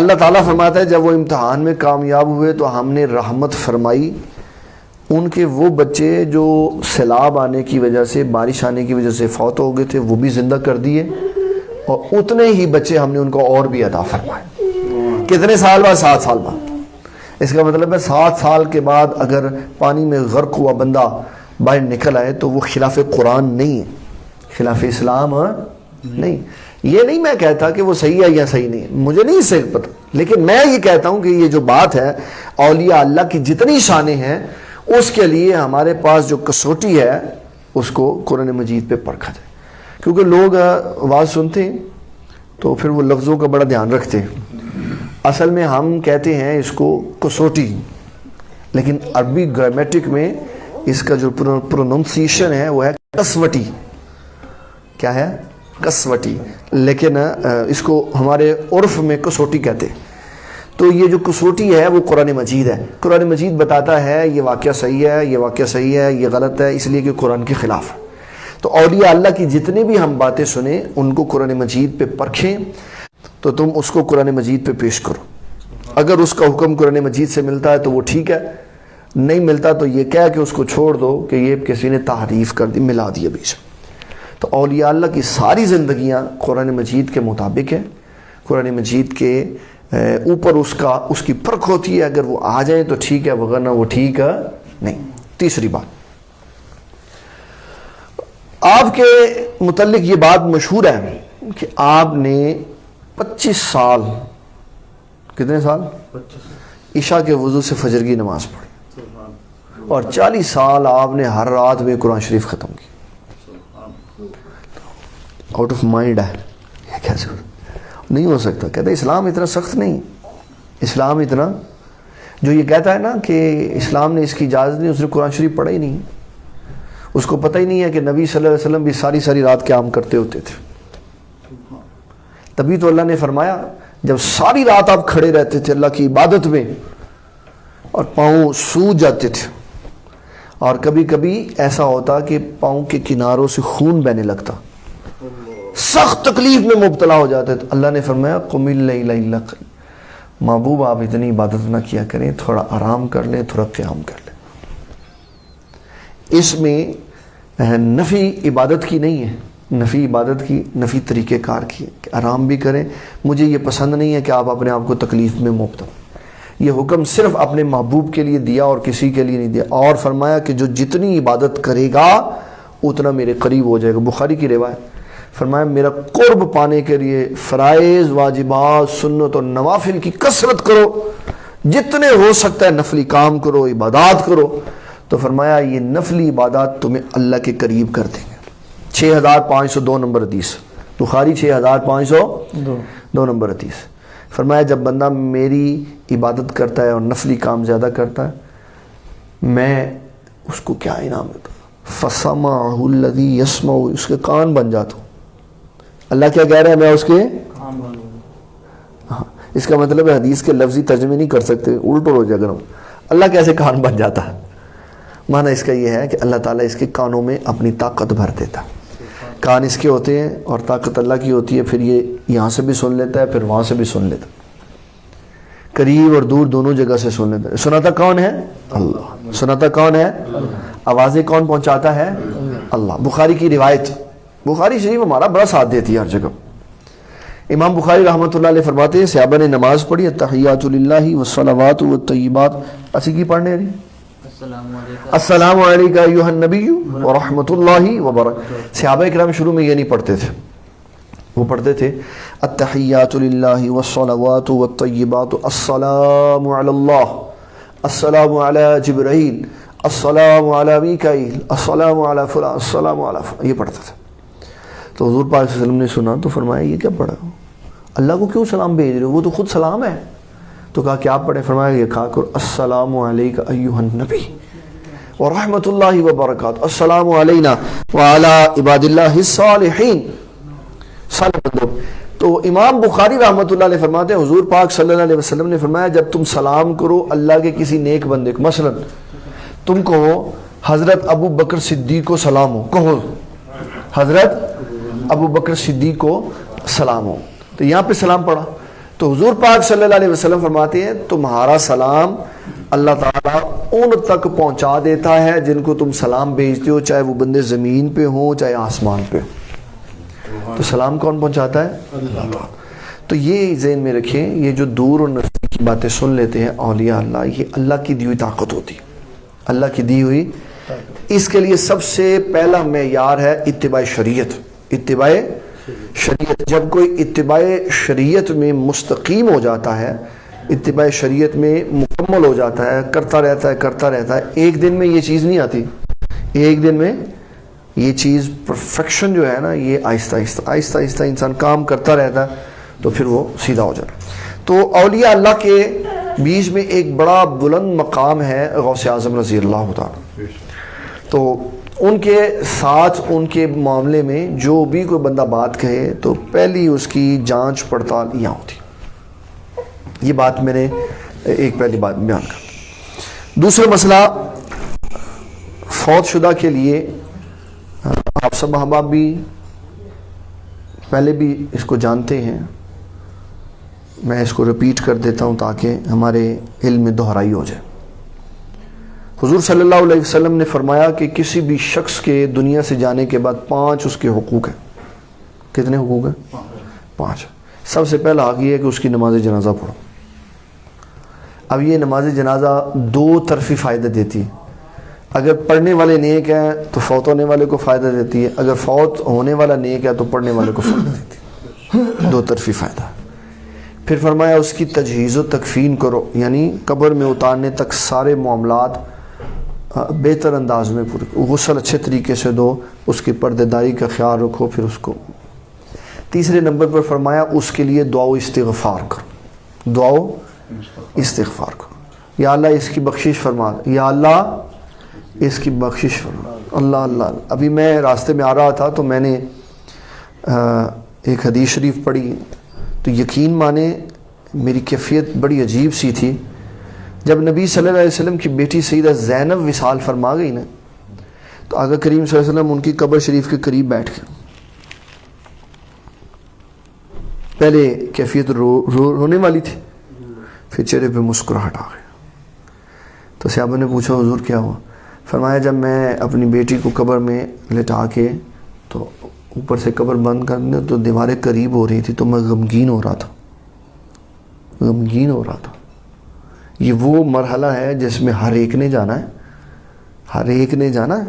اللہ تعالیٰ فرماتا ہے جب وہ امتحان میں کامیاب ہوئے تو ہم نے رحمت فرمائی ان کے وہ بچے جو سیلاب آنے کی وجہ سے، بارش آنے کی وجہ سے فوت ہو گئے تھے وہ بھی زندہ کر دیے، اور اتنے ہی بچے ہم نے ان کو اور بھی عطا فرمائے. کتنے سال بعد؟ 7 سال بعد. اس کا مطلب ہے 7 سال کے بعد اگر پانی میں غرق ہوا بندہ باہر نکل آئے تو وہ خلاف قرآن نہیں ہے، خلاف اسلام نہیں. یہ نہیں میں کہتا کہ وہ صحیح ہے یا صحیح نہیں ہے، مجھے نہیں اس سے پتہ، لیکن میں یہ کہتا ہوں کہ یہ جو بات ہے اولیاء اللہ کی جتنی شانیں ہیں اس کے لیے ہمارے پاس جو کسوٹی ہے اس کو قرآن مجید پہ پرکھا جائے. کیونکہ لوگ آواز سنتے ہیں تو پھر وہ لفظوں کا بڑا دھیان رکھتے ہیں. اصل میں ہم کہتے ہیں اس کو کسوٹی، لیکن عربی گرامیٹک میں اس کا جو پروننسیشن ہے وہ ہے کسوٹی. کیا ہے؟ کسوٹی، لیکن اس کو ہمارے عرف میں کسوٹی کہتے ہیں. تو یہ جو کسوٹی ہے وہ قرآن مجید ہے. قرآن مجید بتاتا ہے یہ واقعہ صحیح ہے، یہ واقعہ صحیح ہے، یہ غلط ہے، اس لیے کہ قرآن کے خلاف ہے. تو اولیاء اللہ کی جتنی بھی ہم باتیں سنیں ان کو قرآن مجید پہ پرکھیں، تو تم اس کو قرآن مجید پہ پیش کرو. اگر اس کا حکم قرآن مجید سے ملتا ہے تو وہ ٹھیک ہے، نہیں ملتا تو یہ کہہ کہ اس کو چھوڑ دو کہ یہ کسی نے تحریف کر دی، ملا دی بیچ. تو اولیاء اللہ کی ساری زندگیاں قرآن مجید کے مطابق ہیں. قرآن مجید کے اوپر اس کی پرکھ ہوتی ہے. اگر وہ آ جائیں تو ٹھیک ہے، وغیرہ وہ ٹھیک ہے نہیں. تیسری بات، آپ کے متعلق یہ بات مشہور ہے کہ آپ نے 25 سال، کتنے سال؟ عشاء کے وضو سے فجر کی نماز پڑھی، اور 40 سال آپ نے ہر رات میں قرآن شریف ختم کی. آؤٹ آف مائنڈ ہے یہ، کیسے نہیں ہو سکتا؟ کہتا ہے اسلام اتنا سخت نہیں. اسلام اتنا، جو یہ کہتا ہے نا کہ اسلام نے اس کی اجازت نہیں، اس نے قرآن شریف پڑھا ہی نہیں. اس کو پتہ ہی نہیں ہے کہ نبی صلی اللہ علیہ وسلم بھی ساری ساری رات قیام کرتے ہوتے تھے. تبھی تو اللہ نے فرمایا جب ساری رات آپ کھڑے رہتے تھے اللہ کی عبادت میں اور پاؤں سوج جاتے تھے، اور کبھی کبھی ایسا ہوتا کہ پاؤں کے کناروں سے خون بہنے لگتا، سخت تکلیف میں مبتلا ہو جاتے تھے. اللہ نے فرمایا قم اللیل الا قلیلا، محبوب آپ اتنی عبادت نہ کیا کریں، تھوڑا آرام کر لیں، تھوڑا قیام کر لیں. اس میں نفی عبادت کی نہیں ہے، نفی عبادت کی، نفی طریقہ کار کی، کہ آرام بھی کریں. مجھے یہ پسند نہیں ہے کہ آپ اپنے آپ کو تکلیف میں مبتلا. یہ حکم صرف اپنے محبوب کے لیے دیا اور کسی کے لیے نہیں دیا. اور فرمایا کہ جو جتنی عبادت کرے گا اتنا میرے قریب ہو جائے گا. بخاری کی روایت. فرمایا میرا قرب پانے کے لیے فرائض، واجبات، سنت اور نوافل کی کثرت کرو، جتنے ہو سکتا ہے نفلی کام کرو، عبادات کرو. تو فرمایا یہ نفلی عبادات تمہیں اللہ کے قریب کر دیں گے. 6502 نمبر حدیث، بخاری 6502 نمبر حدیث. فرمایا جب بندہ میری عبادت کرتا ہے اور نفلی کام زیادہ کرتا ہے، میں اس کو کیا انعام دیتا ہوں؟ فَسَمَعُهُ الَّذِي يَسْمَعُ، اس کے کان بن جاتا ہوں. اللہ کیا کہہ رہا ہے؟ میں اس کے کان بن جاتا ہوں. اس کا مطلب ہے حدیث کے لفظی ترجمے نہیں کر سکتے، الٹ ہو جائے گا. اللہ کیسے کان بن جاتا ہے؟ معنی اس کا یہ ہے کہ اللہ تعالیٰ اس کے کانوں میں اپنی طاقت بھر دیتا. کان اس کے ہوتے ہیں اور طاقت اللہ کی ہوتی ہے، پھر یہ یہاں سے بھی سن لیتا ہے، پھر وہاں سے بھی سن لیتا ہے، قریب اور دور دونوں جگہ سے سن لیتا ہے. سناتا کون ہے؟ اللہ. سناتا کون ہے؟ آوازیں کون پہنچاتا ہے؟ اللہ. بخاری کی روایت، بخاری شریف ہمارا بڑا ساتھ دیتی ہے ہر جگہ. امام بخاری رحمۃ اللہ علیہ فرماتے ہیں صحابہ نے نماز پڑھی، التحیات للہ والصلوات والطیبات، اسی کی پڑھنے رہی السلام علیکم ایھا النبی ورحمۃ اللہ وبرکاتہ. صحابہ کرام شروع میں یہ نہیں پڑھتے تھے، وہ پڑھتے تھے التحیات للہ والصلوات والطیبات، السلام علی اللہ، السلام علی جبرائیل، السلام علی میکائیل، السلام علی فلاں، السلام علی فلاں، یہ پڑھتا تھا. تو حضور پاک صلی اللہ علیہ وسلم نے سنا تو فرمایا یہ کیا پڑھا؟ اللہ کو کیوں سلام بھیج رہے ہو؟ وہ تو خود سلام ہے. تو کہا کیا پڑھے؟ فرمایا یہ کہا کرو السلام علیک ایھا النبی ورحمۃ اللہ وبرکاتہ، السلام علینا وعلی عباد اللہ الصالحین. تو امام بخاری رحمۃ اللہ علیہ فرماتے ہیں حضور پاک صلی اللہ علیہ وسلم نے فرمایا جب تم سلام کرو اللہ کے کسی نیک بندے کو، مثلا تم کہو حضرت ابو بکر صدیق کو سلام ہو، کہو حضرت ابو بکر صدیق کو سلام ہو، تو یہاں پہ سلام پڑھا. تو حضور پاک صلی اللہ علیہ وسلم فرماتے ہیں تمہارا سلام اللہ تعالیٰ ان تک پہنچا دیتا ہے جن کو تم سلام بھیجتے ہو، چاہے وہ بندے زمین پہ ہوں چاہے آسمان پہ ہوں. تو سلام کون پہنچاتا ہے؟ اللہ. تو یہ ذہن میں رکھیں، یہ جو دور اور نزدیک کی باتیں سن لیتے ہیں اولیاء اللہ، یہ اللہ کی دی ہوئی طاقت ہوتی ہے، اللہ کی دی ہوئی. اس کے لیے سب سے پہلا معیار ہے اتباع شریعت. اتباع شریعت، جب کوئی اتباع شریعت میں مستقیم ہو جاتا ہے، اتباع شریعت میں مکمل ہو جاتا ہے، کرتا رہتا ہے، ایک دن میں یہ چیز نہیں آتی. ایک دن میں یہ چیز پرفیکشن جو ہے نا، یہ آہستہ انسان کام کرتا رہتا ہے تو پھر وہ سیدھا ہو جاتا. تو اولیاء اللہ کے بیچ میں ایک بڑا بلند مقام ہے غوث اعظم رضی اللہ تعالیٰ. تو ان کے ساتھ ان کے معاملے میں جو بھی کوئی بندہ بات کہے تو پہلی اس کی جانچ پڑتال یہاں ہوتی. یہ بات میں نے ایک پہلی بات بیان کر. دوسرا مسئلہ فوت شدہ کے لیے آپ سب احباب بھی پہلے بھی اس کو جانتے ہیں, میں اس کو رپیٹ کر دیتا ہوں تاکہ ہمارے علم میں دہرائی ہو جائے. حضور صلی اللہ علیہ وسلم نے فرمایا کہ کسی بھی شخص کے دنیا سے جانے کے بعد 5 اس کے حقوق ہیں. کتنے حقوق ہیں؟ 5. سب سے پہلا حق یہ ہے کہ اس کی نماز جنازہ پڑھو. اب یہ نماز جنازہ 2 طرفی فائدہ دیتی ہے. اگر پڑھنے والے نیک ہیں تو فوت ہونے والے کو فائدہ دیتی ہے, اگر فوت ہونے والا نیک ہے تو پڑھنے والے کو فائدہ دیتی ہے. 2 طرفی فائدہ. پھر فرمایا اس کی تجہیز و تکفین کرو, یعنی قبر میں اتارنے تک سارے معاملات بہتر انداز میں پورے, غسل اچھے طریقے سے دو, اس کی پردے داری کا خیال رکھو. پھر اس کو تیسرے نمبر پر فرمایا اس کے لیے دعا و استغفار کرو. دعا و استغفار کرو, یا اللہ اس کی بخشش فرما, یا اللہ اس کی بخشش فرما. اللہ اللہ. ابھی میں راستے میں آ رہا تھا تو میں نے ایک حدیث شریف پڑھی تو یقین مانے میری کیفیت بڑی عجیب سی تھی. جب نبی صلی اللہ علیہ وسلم کی بیٹی سیدہ زینب وصال فرما گئی نا تو آقا کریم صلی اللہ علیہ وسلم ان کی قبر شریف کے قریب بیٹھ گئے. پہلے کیفیت رونے والی تھی, پھر چہرے پہ مسکراہٹ آ گئی. تو صحابہ نے پوچھا حضور کیا ہوا؟ فرمایا جب میں اپنی بیٹی کو قبر میں لٹا کے تو اوپر سے قبر بند کرنے تو دیواریں قریب ہو رہی تھی تو میں غمگین ہو رہا تھا, غمگین ہو رہا تھا. یہ وہ مرحلہ ہے جس میں ہر ایک نے جانا ہے, ہر ایک نے جانا ہے.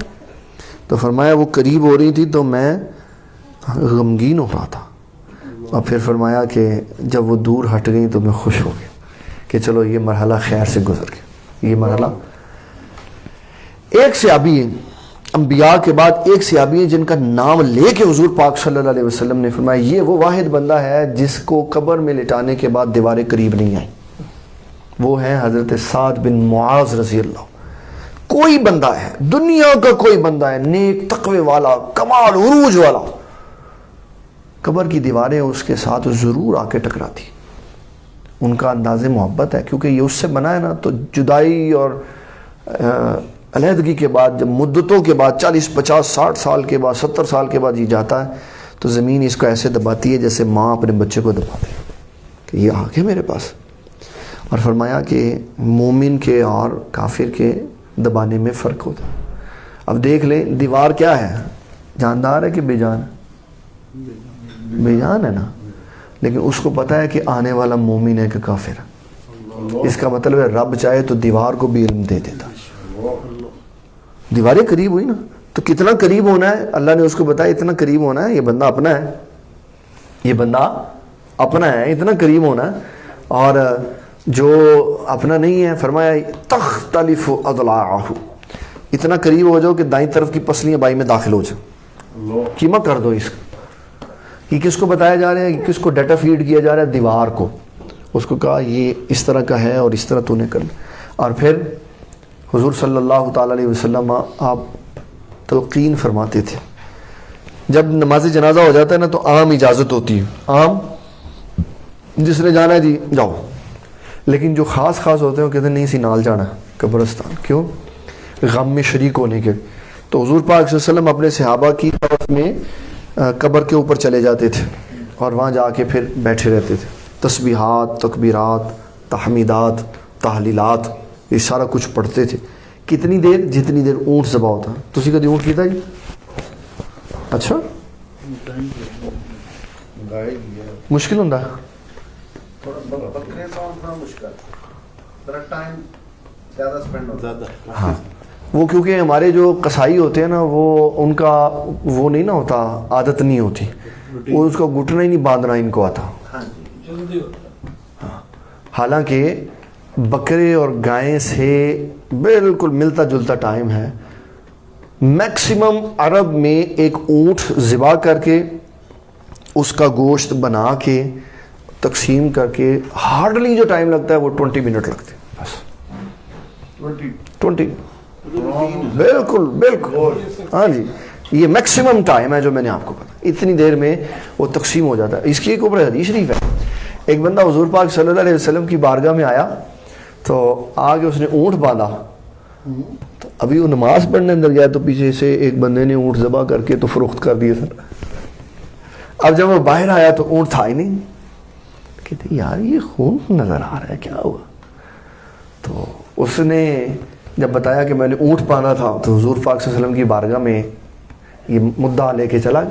تو فرمایا وہ قریب ہو رہی تھی تو میں غمگین ہو رہا تھا. اور پھر فرمایا کہ جب وہ دور ہٹ گئی تو میں خوش ہو گیا کہ چلو یہ مرحلہ خیر سے گزر گیا. یہ مرحلہ. ایک صحابی ہے انبیاء کے بعد, ایک صحابی ہے جن کا نام لے کے حضور پاک صلی اللہ علیہ وسلم نے فرمایا یہ وہ واحد بندہ ہے جس کو قبر میں لٹانے کے بعد دیواریں قریب نہیں آئیں. وہ ہے حضرت سعد بن معاذ رضی اللہ. کوئی بندہ ہے, دنیا کا کوئی بندہ ہے نیک تقوی والا کمال عروج والا, قبر کی دیواریں اس کے ساتھ ضرور آ کے ٹکراتی. ان کا انداز محبت ہے کیونکہ یہ اس سے بنا ہے نا. تو جدائی اور علیحدگی کے بعد جب مدتوں کے بعد 40 50 60 سال کے بعد 70 سال کے بعد یہ جاتا ہے تو زمین اس کو ایسے دباتی ہے جیسے ماں اپنے بچے کو دباتے ہے کہ یہ آ گیا میرے پاس. اور فرمایا کہ مومن کے اور کافر کے دبانے میں فرق ہوتا ہے. اب دیکھ لیں دیوار کیا ہے, جاندار ہے کہ بے جان ہے؟ بے جان ہے نا, لیکن اس کو پتہ ہے کہ آنے والا مومن ہے کہ کافر ہے. اس کا مطلب ہے رب چاہے تو دیوار کو بھی علم دے دیتا. دیواریں قریب ہوئی نا تو کتنا قریب ہونا ہے اللہ نے اس کو بتایا, اتنا قریب ہونا ہے, یہ بندہ اپنا ہے, یہ بندہ اپنا ہے, اتنا قریب ہونا ہے. اور جو اپنا نہیں ہے فرمایا تختلف اضلاعہ, اتنا قریب ہو جاؤ کہ دائیں طرف کی پسلیاں بائیں میں داخل ہو جائیں. قیمہ کر دو اس کا. یہ کس کو بتایا جا رہا ہے, کس کو ڈیٹا فیڈ کیا جا رہا ہے؟ دیوار کو. اس کو کہا یہ اس طرح کا ہے اور اس طرح تو نے کرنا. اور پھر حضور صلی اللہ تعالی علیہ وسلم آپ تلقین فرماتے تھے. جب نماز جنازہ ہو جاتا ہے نا تو عام اجازت ہوتی ہے, عام جس نے جانا ہے جی جاؤ. لیکن جو خاص ہوتے ہیں وہ کہتے ہیں نہیں سی نال جانا قبرستان. کیوں؟ غم میں شریک ہونے کے. تو حضور پاک صلی اللہ علیہ وسلم اپنے صحابہ کی طرف میں قبر کے اوپر چلے جاتے تھے اور وہاں جا کے پھر بیٹھے رہتے تھے. تسبیحات, تکبیرات, تحمیدات, تحلیلات, یہ سارا کچھ پڑھتے تھے. کتنی دیر؟ جتنی دیر اونٹ ذبح ہوتا. تسی کدی اونٹ کیتا جی؟ اچھا مشکل ہوتا ہے. ہاں وہ کیونکہ ہمارے جو قصائی ہوتے ہیں نا وہ ان کا وہ نہیں نا ہوتا, عادت نہیں ہوتی, وہ اس کا گھٹنا ہی نہیں باندھنا ان کو آتا. حالانکہ بکرے اور گائیں سے بالکل ملتا جلتا ٹائم ہے. میکسیمم عرب میں ایک اونٹ ذبح کر کے اس کا گوشت بنا کے تقسیم کر کے ہارڈلی جو ٹائم لگتا ہے وہ 20 منٹ لگتے ہیں بس. 20 بالکل بالکل ہاں جی، یہ میکسیمم ٹائم ہے جو میں نے آپ کو پتا، اتنی دیر میں وہ تقسیم ہو جاتا ہے. اس کی ایک اوپر حدیث شریف ہے، ایک بندہ حضور پاک صلی اللہ علیہ وسلم کی بارگاہ میں آیا تو آگے اس نے اونٹ باندھا، تو ابھی وہ نماز پڑھنے اندر گیا تو پیچھے سے ایک بندے نے اونٹ ذبح کر کے تو فروخت کر دیے سر. اب جب وہ باہر آیا تو اونٹ تھا ہی نہیں. کہتے یار یہ خون نظر آ رہا ہے، کیا ہوا؟ تو اس نے جب بتایا کہ میں نے اونٹ باندھا تھا تو حضور پاک صلی اللہ علیہ وسلم کی بارگاہ میں یہ مدعا لے کے چلا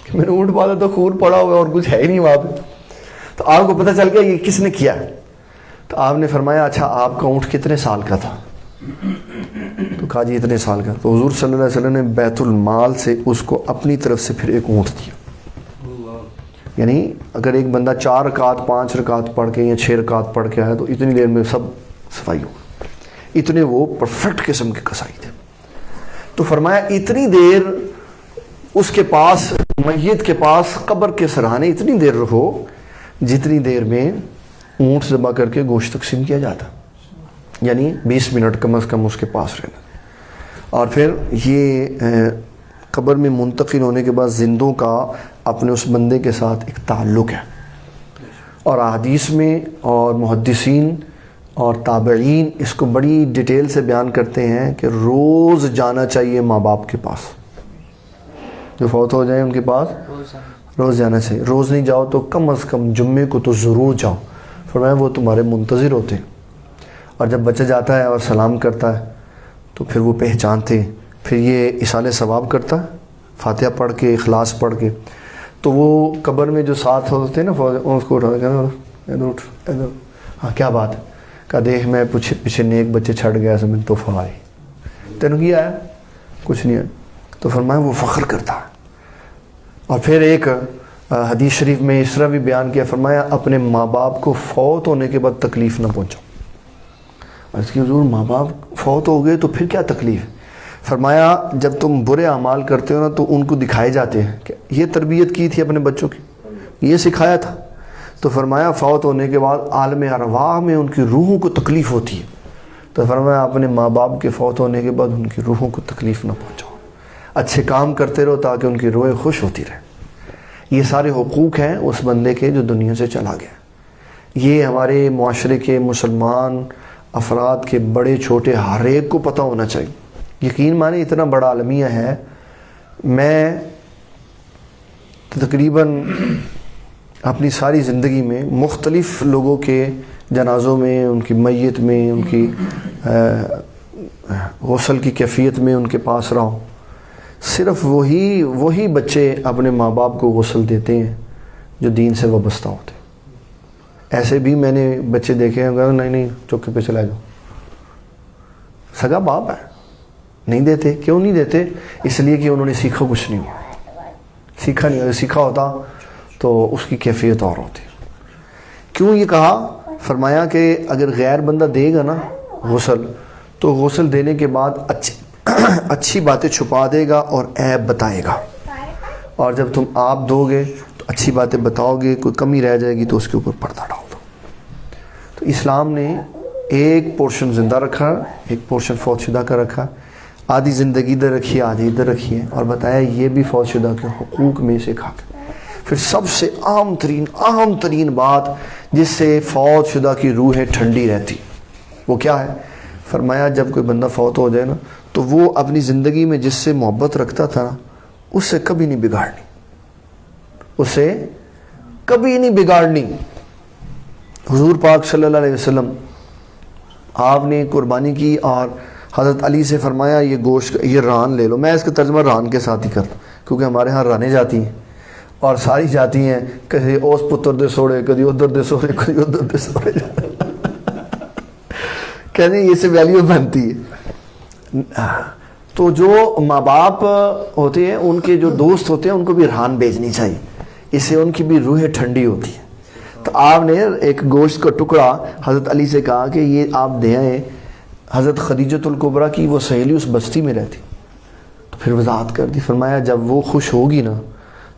کہ میں نے اونٹ باندھا تو خون پڑا ہوا اور کچھ ہے ہی نہیں وہاں پہ. تو آپ کو پتہ چل گیا یہ کس نے کیا. تو آپ نے فرمایا اچھا آپ کا اونٹ کتنے سال کا تھا؟ تو کہا جی اتنے سال کا. تو حضور صلی اللہ علیہ وسلم نے بیت المال سے اس کو اپنی طرف سے پھر ایک اونٹ دیا. یعنی اگر ایک بندہ 4 رکعت 5 رکعت پڑھ کے یا 6 رکعت پڑھ کے آیا تو اتنی دیر میں سب صفائی ہو، اتنے وہ پرفیکٹ قسم کے قصائی تھے. تو فرمایا اتنی دیر اس کے پاس، میت کے پاس قبر کے سرحانے اتنی دیر رہو جتنی دیر میں اونٹ ذبح کر کے گوشت تقسیم کیا جاتا، یعنی 20 منٹ کم از کم اس کے پاس رہنا. اور پھر یہ قبر میں منتقل ہونے کے بعد زندوں کا اپنے اس بندے کے ساتھ ایک تعلق ہے. اور احادیث میں اور محدثین اور تابعین اس کو بڑی ڈیٹیل سے بیان کرتے ہیں کہ روز جانا چاہیے ماں باپ کے پاس، جو فوت ہو جائیں ان کے پاس روز جانا چاہیے. روز نہیں جاؤ تو کم از کم جمعے کو تو ضرور جاؤ. فرمایا وہ تمہارے منتظر ہوتے ہیں. اور جب بچہ جاتا ہے اور سلام کرتا ہے تو پھر وہ پہچانتے ہیں. پھر یہ اصال ثواب کرتا ہے فاتحہ پڑھ کے اخلاص پڑھ کے. تو وہ قبر میں جو ساتھ ہوتے ہیں نا اس کو اٹھا کے ادھر اٹھ ادھر، ہاں کیا بات ہے؟ کہا دیکھ میں پیچھے نیک بچے چھڑ گیا سمجھ تحفہ آئے، تینوں کیا آیا؟ کچھ نہیں ہے. تو فرمایا وہ فخر کرتا ہے. اور پھر ایک حدیث شریف میں اس طرح بھی بیان کیا، فرمایا اپنے ماں باپ کو فوت ہونے کے بعد تکلیف نہ پہنچاؤ. اور اس کی حضور ماں باپ فوت ہو گئے تو پھر کیا تکلیف؟ فرمایا جب تم برے اعمال کرتے ہو نا تو ان کو دکھائے جاتے ہیں کہ یہ تربیت کی تھی اپنے بچوں کی، یہ سکھایا تھا. تو فرمایا فوت ہونے کے بعد عالم ارواح میں ان کی روحوں کو تکلیف ہوتی ہے. تو فرمایا اپنے ماں باپ کے فوت ہونے کے بعد ان کی روحوں کو تکلیف نہ پہنچاؤ، اچھے کام کرتے رہو تاکہ ان کی روحیں خوش ہوتی رہیں. یہ سارے حقوق ہیں اس بندے کے جو دنیا سے چلا گیا. یہ ہمارے معاشرے کے مسلمان افراد کے بڑے چھوٹے ہر ایک کو پتہ ہونا چاہیے. یقین مانے اتنا بڑا عالمیہ ہے. میں تقریباً اپنی ساری زندگی میں مختلف لوگوں کے جنازوں میں، ان کی میت میں، ان کی غسل کی کیفیت میں ان کے پاس رہا ہوں. صرف وہی بچے اپنے ماں باپ کو غسل دیتے ہیں جو دین سے وابستہ ہوتے ہیں. ایسے بھی میں نے بچے دیکھے ہیں کہا نہیں چوکے پہ چلا جاؤ، سگا باپ ہے نہیں دیتے. کیوں نہیں دیتے؟ اس لیے کہ انہوں نے سیکھا کچھ نہیں ہوا، سیکھا نہیں. اگر سیکھا ہوتا تو اس کی کیفیت اور ہوتی. کیوں یہ کہا؟ فرمایا کہ اگر غیر بندہ دے گا نا غسل تو غسل دینے کے بعد اچھی باتیں چھپا دے گا اور عیب بتائے گا. اور جب تم آپ دو گے تو اچھی باتیں بتاؤ گے، کوئی کمی رہ جائے گی تو اس کے اوپر پردہ ڈال دو. تو اسلام نے ایک پورشن زندہ رکھا، ایک پورشن فوت شدہ کا رکھا. آدھی زندگی ادھر رکھی ہے آدھی ادھر رکھی ہے، اور بتایا یہ بھی فوت شدہ کے حقوق میں سے کھا کے. پھر سب سے عام ترین بات جس سے فوت شدہ کی روحیں ٹھنڈی رہتی وہ کیا ہے؟ فرمایا جب کوئی بندہ فوت ہو جائے نا تو وہ اپنی زندگی میں جس سے محبت رکھتا تھا نا اس سے کبھی نہیں بگاڑنی، اسے کبھی نہیں بگاڑنی. حضور پاک صلی اللہ علیہ وسلم آپ نے قربانی کی اور حضرت علی سے فرمایا یہ گوشت یہ ران لے لو. میں اس کا ترجمہ ران کے ساتھ ہی کرتا ہوں کیونکہ ہمارے ہاں رانے جاتی ہیں اور ساری جاتی ہیں، کہیں اوس پتر دے سوڑے، کدی ادھر دے سوڑے، کدی ادھر دے سوڑے کہتے ہیں یہ سے ویلیو بنتی ہے. تو جو ماں باپ ہوتے ہیں ان کے جو دوست ہوتے ہیں ان کو بھی رہان بیچنی چاہیے، اس سے ان کی بھی روحیں ٹھنڈی ہوتی ہیں. تو آپ نے ایک گوشت کا ٹکڑا حضرت علی سے کہا کہ یہ آپ دے آئیں. حضرت خدیجۃ الکبریٰ کی وہ سہیلی اس بستی میں رہتی، تو پھر وضاحت کر دی. فرمایا جب وہ خوش ہوگی نا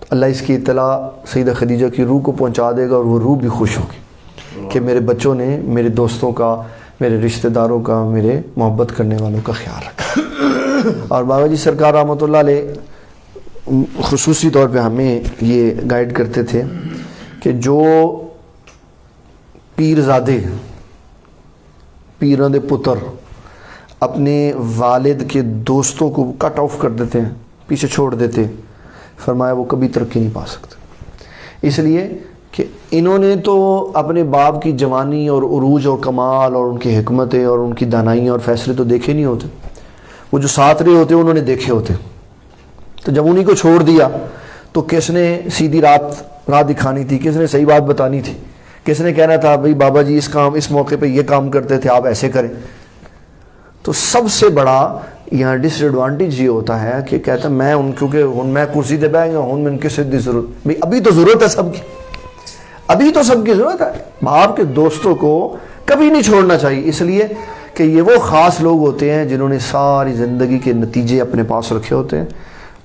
تو اللہ اس کی اطلاع سیدہ خدیجہ کی روح کو پہنچا دے گا اور وہ روح بھی خوش ہوگی کہ میرے بچوں نے میرے دوستوں کا، میرے رشتہ داروں کا، میرے محبت کرنے والوں کا خیال رکھا. اور بابا جی سرکار رحمۃ اللہ علیہ خصوصی طور پہ ہمیں یہ گائیڈ کرتے تھے کہ جو پیرزادے پیروں دے پتر اپنے والد کے دوستوں کو کٹ آف کر دیتے ہیں، پیچھے چھوڑ دیتے، فرمایا وہ کبھی ترقی نہیں پا سکتے، اس لیے کہ انہوں نے تو اپنے باپ کی جوانی اور عروج اور کمال اور ان کی حکمتیں اور ان کی دانائیاں اور فیصلے تو دیکھے نہیں ہوتے، وہ جو ساتھ رہے ہوتے انہوں نے دیکھے ہوتے، تو جب انہی کو چھوڑ دیا تو کس نے سیدھی راہ دکھانی تھی، کس نے صحیح بات بتانی تھی، کس نے کہنا تھا بھئی بابا جی اس موقع پہ یہ کام کرتے تھے آپ ایسے کریں. تو سب سے بڑا یہاں ڈس ایڈوانٹیج یہ ہوتا ہے کہ کہتا میں ان کیونکہ میں کرسی تے بیٹھ گیا ہوں میں ان کی سدھی ضرورت بھئی ابھی تو ضرورت ہے سب کی، ابھی تو سب کی ضرورت ہے. باپ کے دوستوں کو کبھی نہیں چھوڑنا چاہیے، اس لیے کہ یہ وہ خاص لوگ ہوتے ہیں جنہوں نے ساری زندگی کے نتیجے اپنے پاس رکھے ہوتے ہیں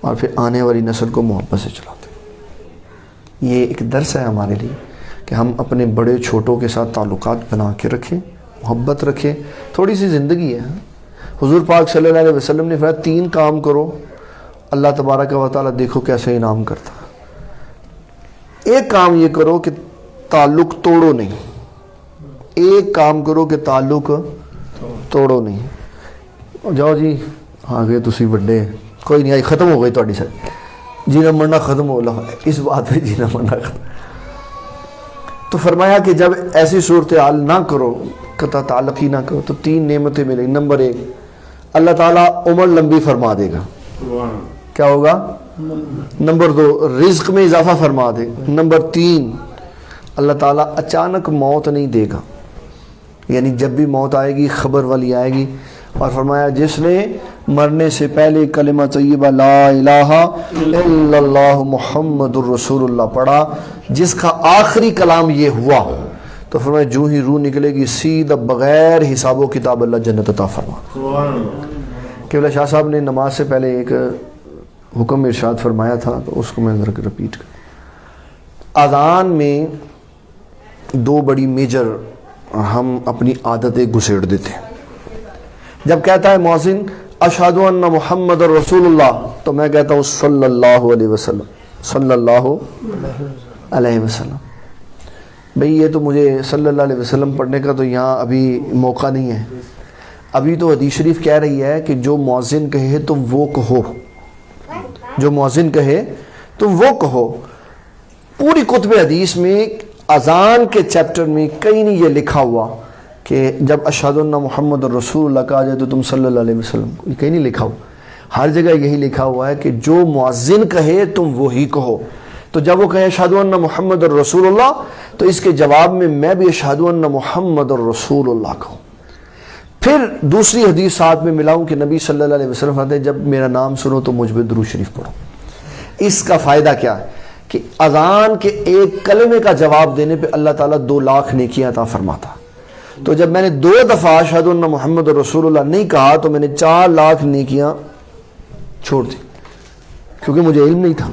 اور پھر آنے والی نسل کو محبت سے چلاتے ہیں. یہ ایک درس ہے ہمارے لیے کہ ہم اپنے بڑے چھوٹوں کے ساتھ تعلقات بنا کے رکھیں، محبت رکھیں. تھوڑی سی زندگی ہے. حضور پاک صلی اللہ علیہ وسلم نے فرمایا 3 کام کرو اللہ تبارک و تعالیٰ دیکھو کیسے انعام کرتا. ایک کام یہ کرو کہ تعلق توڑو نہیں، ایک کام کرو کہ تعلق توڑو نہیں. جاؤ جی آگے تسی وڈے کوئی نہیں آئی ختم ہو گئی تھوڑی ساری جینا مرنا ختم ہو رہا ہے اس بات پہ جینا مرنا ختم. تو فرمایا کہ جب ایسی صورتحال نہ کرو قطع تعلق ہی نہ کرو تو 3 نعمتیں ملیں. نمبر 1 اللہ تعالیٰ عمر لمبی فرما دے گا، کیا ہوگا؟ نمبر 2 رزق میں اضافہ فرما دے. نمبر 3 اللہ تعالیٰ اچانک موت نہیں دے گا، یعنی جب بھی موت آئے گی خبر والی آئے گی. اور فرمایا جس نے مرنے سے پہلے کلمہ طیبہ لا الہ الا اللہ محمد الرسول اللہ پڑھا، جس کا آخری کلام یہ ہوا، تو فرمایا جو ہی روح نکلے گی سیدھا بغیر حساب و کتاب اللہ جنت عطا فرما. قبلہ شاہ صاحب نے نماز سے پہلے ایک حکم ارشاد فرمایا تھا تو اس کو میں ذرا رپیٹ کر. اذان میں 2 بڑی میجر ہم اپنی عادتیں گھسیڑ دیتے ہیں. جب کہتا ہے مؤذن اشہد ان محمد رسول اللہ تو میں کہتا ہوں صلی اللہ علیہ وسلم، صلی اللہ علیہ وسلم. بھئی یہ تو مجھے صلی اللہ علیہ وسلم پڑھنے کا تو یہاں ابھی موقع نہیں ہے. ابھی تو حدیث شریف کہہ رہی ہے کہ جو مؤذن کہے تم وہ کہو، جو مؤذن کہے تم وہ کہو. پوری کتب حدیث میں اذان کے چیپٹر میں کہیں نہیں یہ لکھا ہوا کہ جب اشہد ان محمد رسول اللہ کہا جائے تو تم صلی اللہ علیہ وسلم، یہ کہیں نہیں لکھا ہوا. ہر جگہ یہی لکھا ہوا ہے کہ جو مؤذن کہے تم وہی کہو. تو جب وہ کہے اشہد ان محمد رسول اللہ تو اس کے جواب میں بھی اشہد ان محمد رسول اللہ کہوں. پھر دوسری حدیث ساتھ میں ملاؤں کہ نبی صلی اللہ علیہ وسلم فرماتے ہیں جب میرا نام سنو تو مجھ پہ درود شریف پڑھو. اس کا فائدہ کیا ہے کہ اذان کے ایک کلمے کا جواب دینے پہ اللہ تعالیٰ 2 لاکھ نیکیاں عطا فرماتا. تو جب میں نے 2 دفعہ اشہد ان محمد رسول اللہ نہیں کہا تو میں نے 4 لاکھ نیکیاں چھوڑ دی کیونکہ مجھے علم نہیں تھا.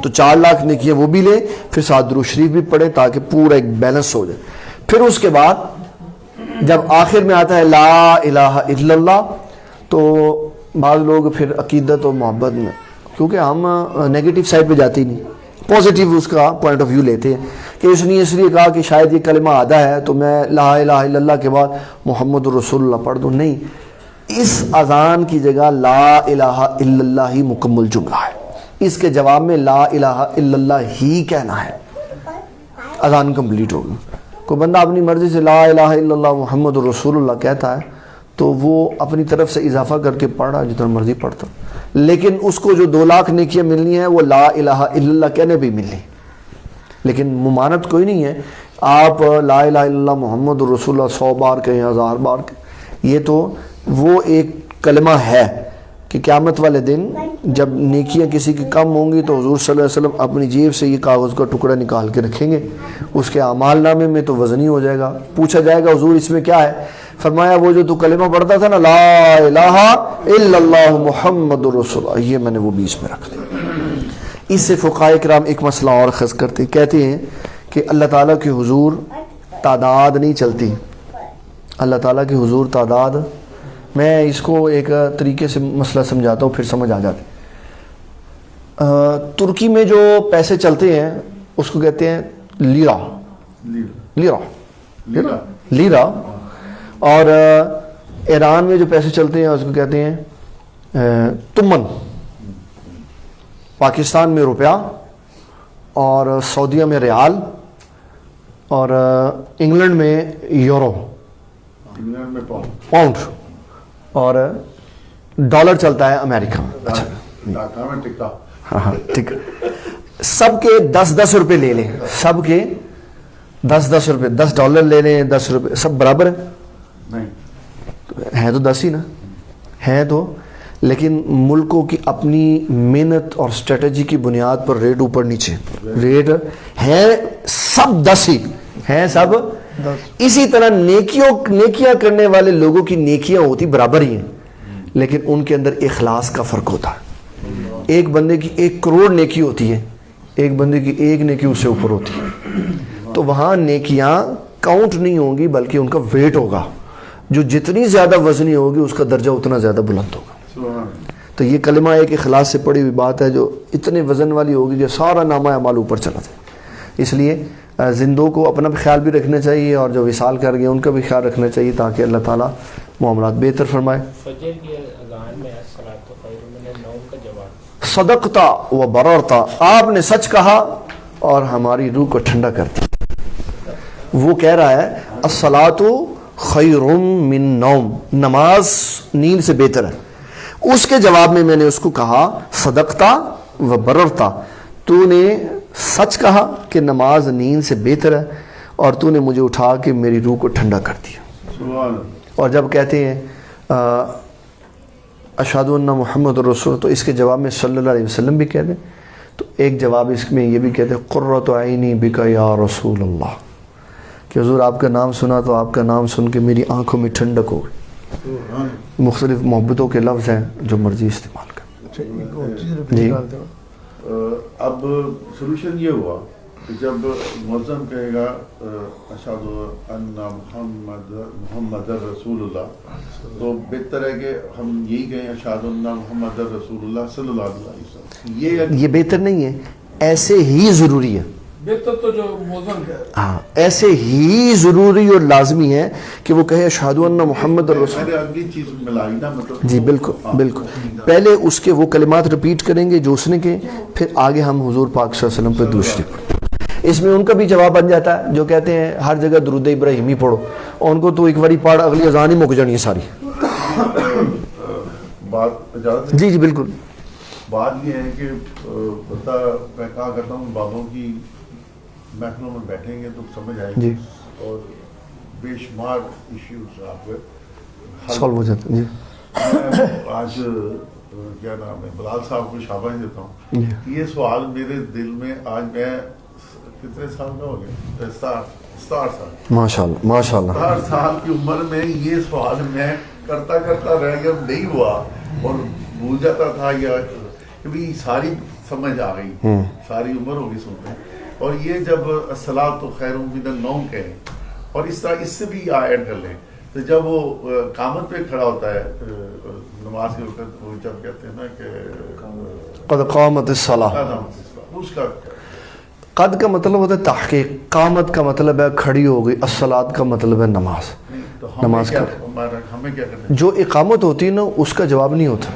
تو 4 لاکھ نیکیاں وہ بھی لیں پھر ساتھ درود شریف بھی پڑھیں تاکہ پورا ایک بیلنس ہو جائے. پھر اس کے بعد جب آخر میں آتا ہے لا الہ الا اللہ تو بعض لوگ پھر عقیدت اور محبت میں کیونکہ ہم نیگیٹو سائڈ پہ جاتے ہی نہیں، پازیٹیو اس کا پوائنٹ آف ویو لیتے ہیں کہ اس نے اس لیے کہا کہ شاید یہ کلمہ آدھا ہے تو میں لا الہ الا اللہ کے بعد محمد رسول اللہ پڑھ دوں. نہیں، اس اذان کی جگہ لا الہ الا اللہ ہی مکمل جملہ ہے. اس کے جواب میں لا الہ الا اللہ ہی کہنا ہے، اذان کمپلیٹ ہوگی. کوئی بندہ اپنی مرضی سے لا الہ الا اللہ محمد رسول اللہ کہتا ہے تو وہ اپنی طرف سے اضافہ کر کے پڑھ رہا جتنا مرضی پڑھتا، لیکن اس کو جو 2 لاکھ نیکیاں ملنی ہیں وہ لا الہ الا اللہ کہنے بھی ملنی. لیکن ممانت کوئی نہیں ہے، آپ لا الہ الا اللہ محمد رسول اللہ 100 بار کہیں 1000 بار کہیں، یہ تو وہ ایک کلمہ ہے کہ قیامت والے دن جب نیکیاں کسی کی کم ہوں گی تو حضور صلی اللہ علیہ وسلم اپنی جیب سے یہ کاغذ کا ٹکڑا نکال کے رکھیں گے، اس کے اعمال نامے میں تو وزنی ہو جائے گا. پوچھا جائے گا حضور اس میں کیا ہے؟ فرمایا وہ جو تو کلمہ پڑھتا تھا نا لا الہ الا اللہ محمد رسول اللہ، یہ میں نے وہ بیچ میں رکھ دیا. اس سے فقہاء کرام ایک مسئلہ اور خاص کرتے کہتے ہیں کہ اللہ تعالیٰ کے حضور تعداد نہیں چلتی، اللہ تعالیٰ کے حضور تعداد میں اس کو ایک طریقے سے مسئلہ سمجھاتا ہوں، پھر سمجھ آ جاتے. ترکی میں جو پیسے چلتے ہیں اس کو کہتے ہیں لیرا، لیرا لیرا. اور ایران میں جو پیسے چلتے ہیں اس کو کہتے ہیں تمن. پاکستان میں روپیہ، اور سعودیہ میں ریال، اور انگلینڈ میں یورو، انگلینڈ میں پاؤنڈ، اور ڈالر چلتا ہے امریکہ میں. اچھا ڈھاکہ میں ٹکا. ہاں ٹھیک. سب کے 10-10 روپے لے لیں، سب کے 10-10 روپے، $10 لے لیں، 10 روپے، سب برابر ہے؟ نہیں ہیں تو 10 ہی نا، ہیں تو. لیکن ملکوں کی اپنی محنت اور اسٹریٹجی کی بنیاد پر ریٹ اوپر نیچے، ریٹ ہیں سب 10 ہی ہیں، سب. اسی طرح نیکیاں کرنے والے لوگوں کی نیکیاں ہوتی برابر ہی ہیں، لیکن ان کے اندر اخلاص کا فرق ہوتا ہے. ایک بندے کی 1 کروڑ نیکی ہوتی ہے، ایک بندے کی 1 نیکی اس سے اوپر ہوتی ہے. تو وہاں نیکیاں کاؤنٹ نہیں ہوں گی بلکہ ان کا ویٹ ہوگا. جو جتنی زیادہ وزنی ہوگی اس کا درجہ اتنا زیادہ بلند ہوگا. تو یہ کلمہ ایک اخلاص سے پڑی ہوئی بات ہے جو اتنے وزن والی ہوگی کہ سارا نامہ اعمال اوپر چلا جائے. اس لیے زندوں کو اپنا بھی خیال بھی رکھنا چاہیے، اور جو وصال کر گئے ان کا بھی خیال رکھنا چاہیے، تاکہ اللہ تعالیٰ معاملات بہتر فرمائے. فجر کی اذان میں الصلاۃ خیر من النوم کا جواب. صدقتا و بررتا، آپ نے سچ کہا اور ہماری روح کو ٹھنڈا کر دیا. وہ کہہ رہا ہے الصلاۃ خیر من النوم، نماز نیند سے بہتر ہے. اس کے جواب میں نے اس کو کہا صدقتا و بررتا، تو نے سچ کہا کہ نماز نیند سے بہتر ہے، اور تو نے مجھے اٹھا کے میری روح کو ٹھنڈا کر دیا. اور جب کہتے ہیں اشہد ان محمد رسول، تو اس کے جواب میں صلی اللہ علیہ وسلم بھی کہتے ہیں. تو ایک جواب اس میں یہ بھی کہتے ہیں قرۃ عینی بک یا رسول اللہ، کہ حضور آپ کا نام سنا تو آپ کا نام سن کے میری آنکھوں میں ٹھنڈک ہو گئی. مختلف محبتوں کے لفظ ہیں، جو مرضی استعمال کریں. جی اب سولوشن یہ ہوا کہ جب مؤذن کہے گا اشہد ان محمد رسول اللہ، تو بہتر ہے کہ ہم یہی کہیں اشہد ان محمد رسول اللہ صلی اللہ علیہ وسلم. یہ بہتر نہیں ہے، ایسے ہی ضروری ہے. بہتر تو جو مؤذن ہے، ہاں ایسے ہی ضروری اور لازمی ہے کہ وہ کہے اشہد ان محمد رسول. میں نے اگلی چیز ملائی نا، مطلب جی بالکل بالکل. پہلے اس کے وہ کلمات ریپیٹ کریں گے جو اس نے کہے، پھر آگے ہم حضور پاک صلی اللہ علیہ وسلم پہ دوسری پڑھیں. اس میں ان کا بھی جواب بن جاتا ہے جو کہتے ہیں ہر جگہ درود ابراہیمی پڑھو، اور ان کو تو ایک باری پڑھ اگلی اذان ہی مک جانی ہے ساری. بات اجازت ہے؟ جی جی بالکل. بات یہ ہے کہ بندہ، میں کہا کرتا ہوں بابوں کی محفلوں میں بیٹھیں گے تو سمجھ آئے جی، اور بے شمار ایشوز آپ سالو ہو جاتے ہیں. جی میں آج کیا نام ہے بلال صاحب کو شاباش دیتا ہوں. یہ سوال میرے دل میں آج، میں کتنے سال کا ہو گیا، 60 سال، ماشاء اللہ ماشاء اللہ. 60 سال کی عمر میں یہ سوال میں کرتا رہ گیا، نہیں ہوا اور بھول جاتا تھا، یا کبھی ساری سمجھ آ گئی، ساری عمر ہوگی سنتے. اور یہ جب الصلاۃ خیر من النوم کہیں، اور اس طرح اس سے بھی ایڈ کر لیں، تو جب وہ قامت پہ کھڑا ہوتا ہے نماز کے وقت، وہ جب کہتے ہیں نا کہ قد قامت الصلاۃ، اس کا قد کا مطلب ہوتا ہے تحقیق، قامت کا مطلب ہے کھڑی ہو گئی، الصلاۃ کا مطلب ہے نماز. نماز کا ہمیں کیا کرنا، جو اقامت ہوتی ہے نا اس کا جواب نہیں ہوتا،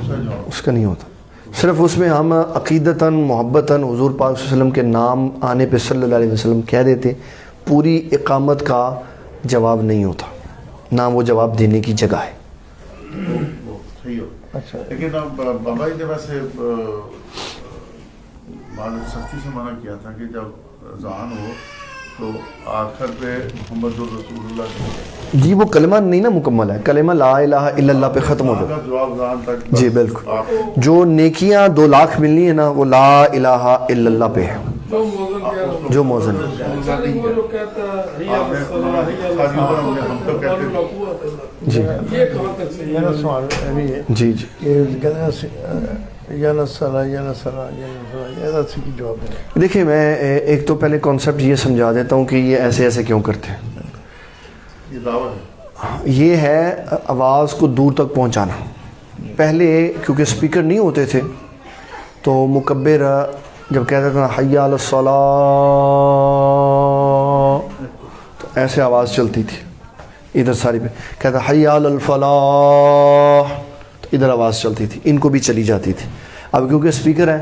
اس کا نہیں ہوتا. صرف اس میں ہم عقیدتاً محبتاً حضور پاک صلی اللہ علیہ وسلم کے نام آنے پہ صلی اللہ علیہ وسلم کہہ دیتے، پوری اقامت کا جواب نہیں ہوتا، نہ وہ جواب دینے کی جگہ ہے. صحیح ہو. لیکن بابا جی نے ویسے سختی سے منع کیا تھا کہ جب اذان ہو تو آخر پہ محمد الرسول اللہ. جی وہ کلمہ نہیں نا مکمل ہے، کلمہ لا الہ الا اللہ پہ ختم ہو گیا. جواب اذان تک. جی بالکل. جو نیکیاں 2 لاکھ ملنی ہے نا وہ لا الہ الا اللہ پہ ہے، جو موزن جی میرا سوال ابھی ہے جی جی دیکھیں میں ایک تو پہلے کانسیپٹ یہ سمجھا دیتا ہوں کہ یہ ایسے ایسے کیوں کرتے ہیں. یہ دعوت ہے. یہ ہے آواز کو دور تک پہنچانا. پہلے کیونکہ اسپیکر نہیں ہوتے تھے تو مکبر جب کہتا تھا حی علی الصلاۃ تو ایسے آواز چلتی تھی ادھر ساری پہ. کہتا حی علی الفلاح تو ادھر آواز چلتی تھی, ان کو بھی چلی جاتی تھی. اب کیونکہ اسپیکر ہے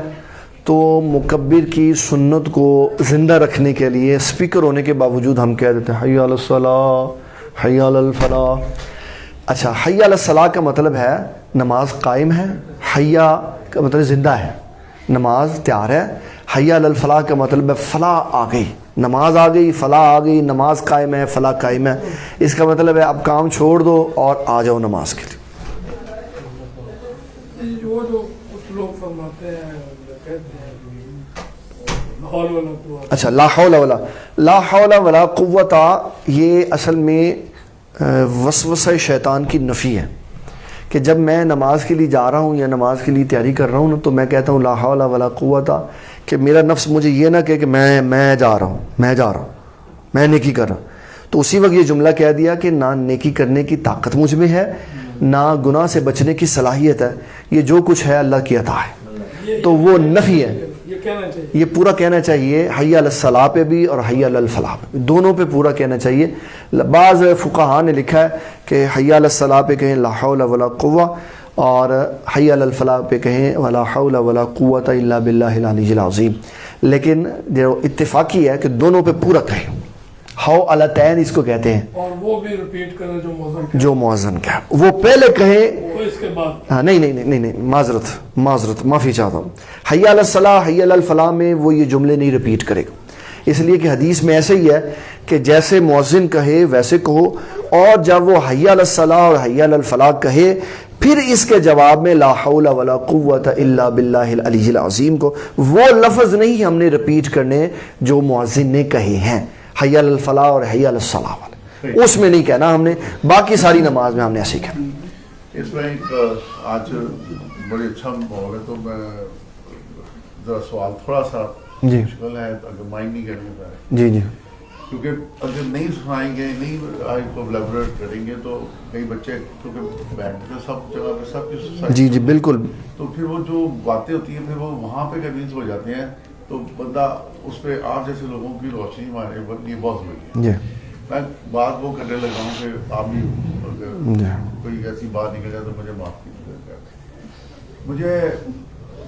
تو مکبر کی سنت کو زندہ رکھنے کے لیے اسپیکر ہونے کے باوجود ہم کہہ دیتے ہیں حی علی الصلاۃ حی علی الفلاح. اچھا, حی علی الصلاۃ کا مطلب ہے نماز قائم ہے, حیا کا مطلب زندہ ہے, نماز تیار ہے. حی علی الفلاح کا مطلب ہے فلاح آ گئی, نماز آ گئی, فلاح آ گئی, نماز قائم ہے, فلاح قائم ہے. اس کا مطلب ہے اب کام چھوڑ دو اور آ جاؤ نماز کے لیے. وہ جو کچھ لوگ فرماتے ہیں کہتے ہیں لا حول ولا قوت. اچھا, لا حول ولا قوت, یہ اصل میں وسوسہ شیطان کی نفی ہے کہ جب میں نماز کے لیے جا رہا ہوں یا نماز کے لیے تیاری کر رہا ہوں نا تو میں کہتا ہوں لا حول ولا قوت, کہ میرا نفس مجھے یہ نہ کہے کہ میں جا رہا ہوں, میں نیکی کر رہا ہوں. تو اسی وقت یہ جملہ کہہ دیا کہ نہ نیکی کرنے کی طاقت مجھ میں ہے, نہ گناہ سے بچنے کی صلاحیت ہے, یہ جو کچھ ہے اللہ کی عطا ہے. تو وہ نفی ہے. یہ کہنا چاہیے, یہ پورا کہنا چاہیے حی علی الصلاۃ پہ بھی اور حی علی الفلاح پہ, دونوں پہ پورا کہنا چاہیے. بعض فقہاء نے لکھا ہے کہ حی علی الصلاۃ پہ کہیں لا حول ولا قوہ اور حی علی الفلاح پہ کہیں ولا حول ولا قوت الا باللہ العلی العظیم. لیکن جو اتفاقی ہے کہ دونوں پہ پورا کہیں. ہاؤ علتین اس کو کہتے ہیں, اور وہ بھی ریپیٹ کریں جو مؤذن کا ہے وہ پہلے کہیں. وہ اس کے بعد ہاں نہیں, معذرت معافی چاہتا ہوں. حی علی الصلاح حی علی الفلاح میں وہ یہ جملے نہیں ریپیٹ کرے گا, اس لیے کہ حدیث میں ایسے ہی ہے کہ جیسے مؤذن کہے ویسے کہو, اور جب وہ حی علی الصلاح اور حی علی الفلاح کہے پھر اس کے جواب میں لا حول ولا قوت الا باللہ العلی العظیم کو, وہ لفظ نہیں ہم نے ریپیٹ کرنے جو مؤذن نے کہے ہیں حی علی الفلاح اور حی علی الصلاح والے, اس میں نہیں کہنا ہم نے. باقی ساری نماز میں ہم نے ایسے ہی کہنا. اس میں ایک آج بڑی اچھا ماحول ہے تو میں ذرا سوال تھوڑا سا جی مشکل ہے, اگر مائنڈ نہیں کرنے کا ہے جی کیونکہ اگر نہیں سنائیں گے, نہیں آئی کو ایلیبریٹ کریں گے تو کئی بچے کیونکہ بیٹھتے سب جگہ پہ سب کی جی بالکل, تو پھر وہ جو باتیں ہوتی ہیں پھر وہ وہاں پہ کنوینس ہو جاتے ہیں, تو بندہ اس پہ آپ جیسے لوگوں کی روشنی مارے یہ بہت ضروری ہے. میں بات وہ کرنے لگا ہوں کہ آپ بھی کوئی ایسی بات نکل جائے تو مجھے معاف کیجیے. مجھے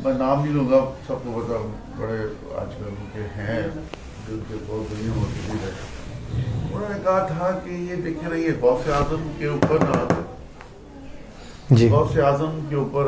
میں نام نہیں لوں گا, سب کو پتا بڑے آج کل کے ہیں جو کہ بہت دنیا ہوتی ہے. انہوں نے کہا تھا کہ یہ دیکھیں نا یہ غوث اعظم کے اوپر جی غوث اعظم کے اوپر